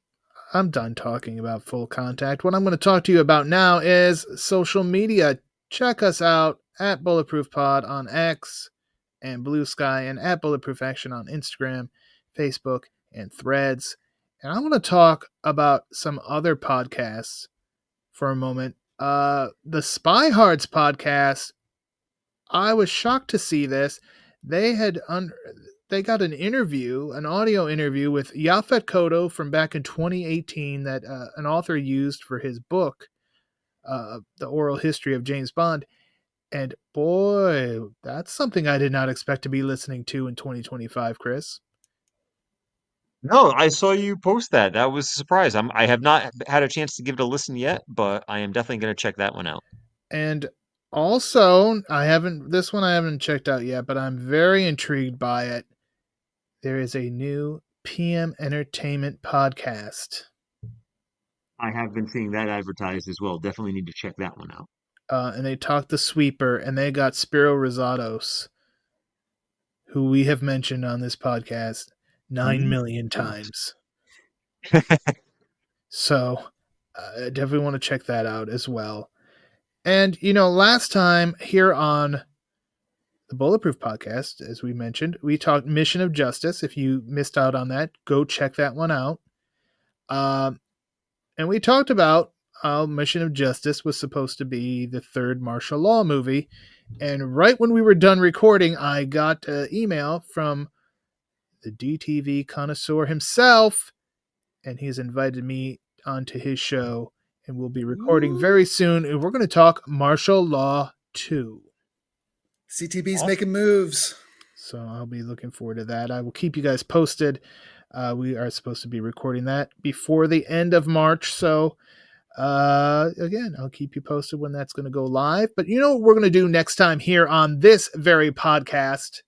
I'm done talking about Full Contact. What I'm going to talk to you about now is social media. Check us out at Bulletproof Pod on X and Blue Sky, and at Bulletproof Action on Instagram, Facebook, and Threads. And I want to talk about some other podcasts for a moment. The Spy Hards podcast, I was shocked to see this. They got an interview, an audio interview with Yaphet Kotto from back in 2018 that an author used for his book, The Oral History of James Bond. And boy, that's something I did not expect to be listening to in 2025, Chris. No, I saw you post that. That was a surprise. I have not had a chance to give it a listen yet, but I am definitely going to check that one out. And also, I haven't checked out yet, but I'm very intrigued by it. There is a new PM Entertainment podcast. I have been seeing that advertised as well. Definitely need to check that one out. And they talked the Sweeper, and they got Spiro Rosados, who we have mentioned on this podcast 9 million times. So I definitely want to check that out as well. And, last time here on the Bulletproof podcast, as we mentioned, we talked Mission of Justice. If you missed out on that, go check that one out. And we talked about how Mission of Justice was supposed to be the third martial law movie. And right when we were done recording, I got an email from the DTV connoisseur himself, and he's invited me onto his show, and we'll be recording very soon. And we're going to talk Martial Law 2. CTB's making moves. So I'll be looking forward to that. I will keep you guys posted. We are supposed to be recording that before the end of March. So again, I'll keep you posted when that's going to go live. But you know what we're going to do next time here on this very podcast?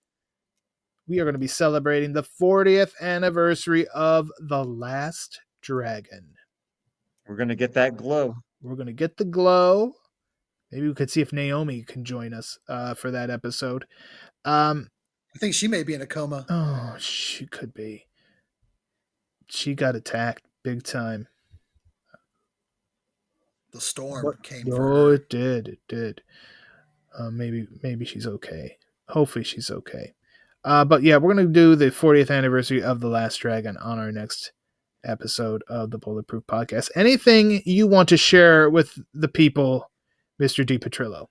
We are going to be celebrating the 40th anniversary of The Last Dragon. We're going to get that glow. We're going to get the glow. Maybe we could see if Naomi can join us for that episode. I think she may be in a coma. Oh, she could be. She got attacked big time. The storm came for her. her. It did. Maybe she's okay. Hopefully she's okay. But yeah, we're going to do the 40th anniversary of The Last Dragon on our next episode of the Bulletproof Podcast. Anything you want to share with the people, Mr. DePetrillo?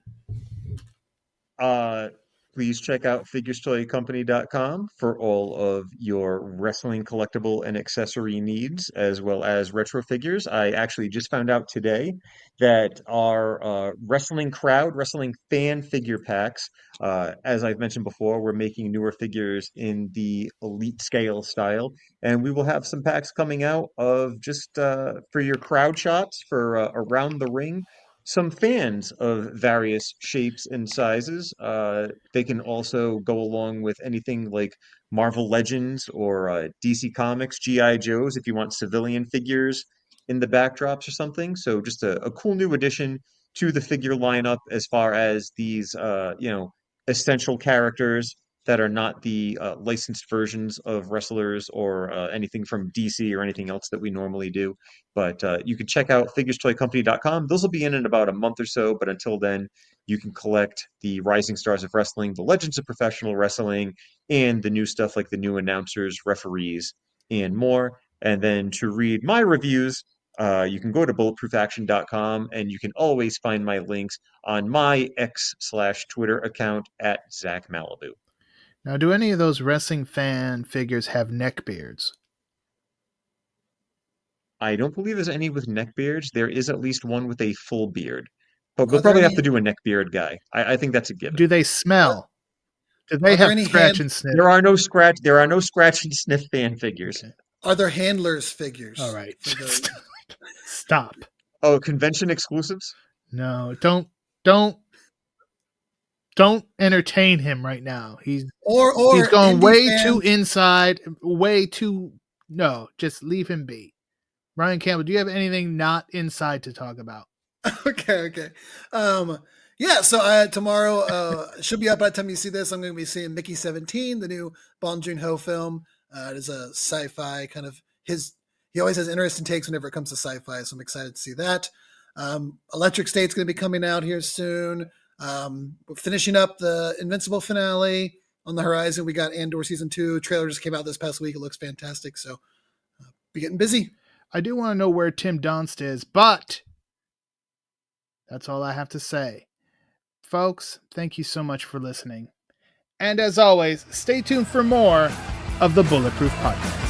Please check out figurestoycompany.com for all of your wrestling collectible and accessory needs, as well as retro figures. I actually just found out today that our wrestling fan figure packs, as I've mentioned before, we're making newer figures in the elite scale style, and we will have some packs coming out of just for your crowd shots for around the ring. Some fans of various shapes and sizes. They can also go along with anything like Marvel Legends or DC Comics, G.I. Joes, if you want civilian figures in the backdrops or something. So just a cool new addition to the figure lineup as far as these, essential characters that are not the licensed versions of wrestlers or anything from DC or anything else that we normally do. But you can check out figurestoycompany.com. Those will be in about a month or so. But until then, you can collect the Rising Stars of Wrestling, the Legends of Professional Wrestling, and the new stuff like the new announcers, referees, and more. And then to read my reviews, you can go to bulletproofaction.com and you can always find my links on my X/Twitter account at Zach Malibu. Now, do any of those wrestling fan figures have neck beards? I don't believe there's any with neck beards. There is at least one with a full beard. But we'll Are there probably have any? to do a neck beard guy. I think that's a given. Do they smell? Do they Are there have any scratch hand? and sniff? There are no scratch and sniff fan figures. Okay. Are there handlers figures? All right. For the, Stop. Oh, convention exclusives? No, don't entertain him right now. He's going indie way fans? too inside, way too. No, just leave him be. Ryan Campbell, do you have anything not inside to talk about? Okay. Yeah, so tomorrow should be up by the time you see this. I'm going to be seeing Mickey 17, the new Bong Joon-ho film. It is a sci-fi kind of he always has interesting takes whenever it comes to sci-fi, so I'm excited to see that. Electric State's going to be coming out here soon. We're finishing up the Invincible finale on the horizon. We got Andor season 2. Trailer just came out this past week. It looks fantastic, so be getting busy. I do want to know where Tim Donst is, but that's all I have to say. Folks, thank you so much for listening. And as always, stay tuned for more of the Bulletproof Podcast.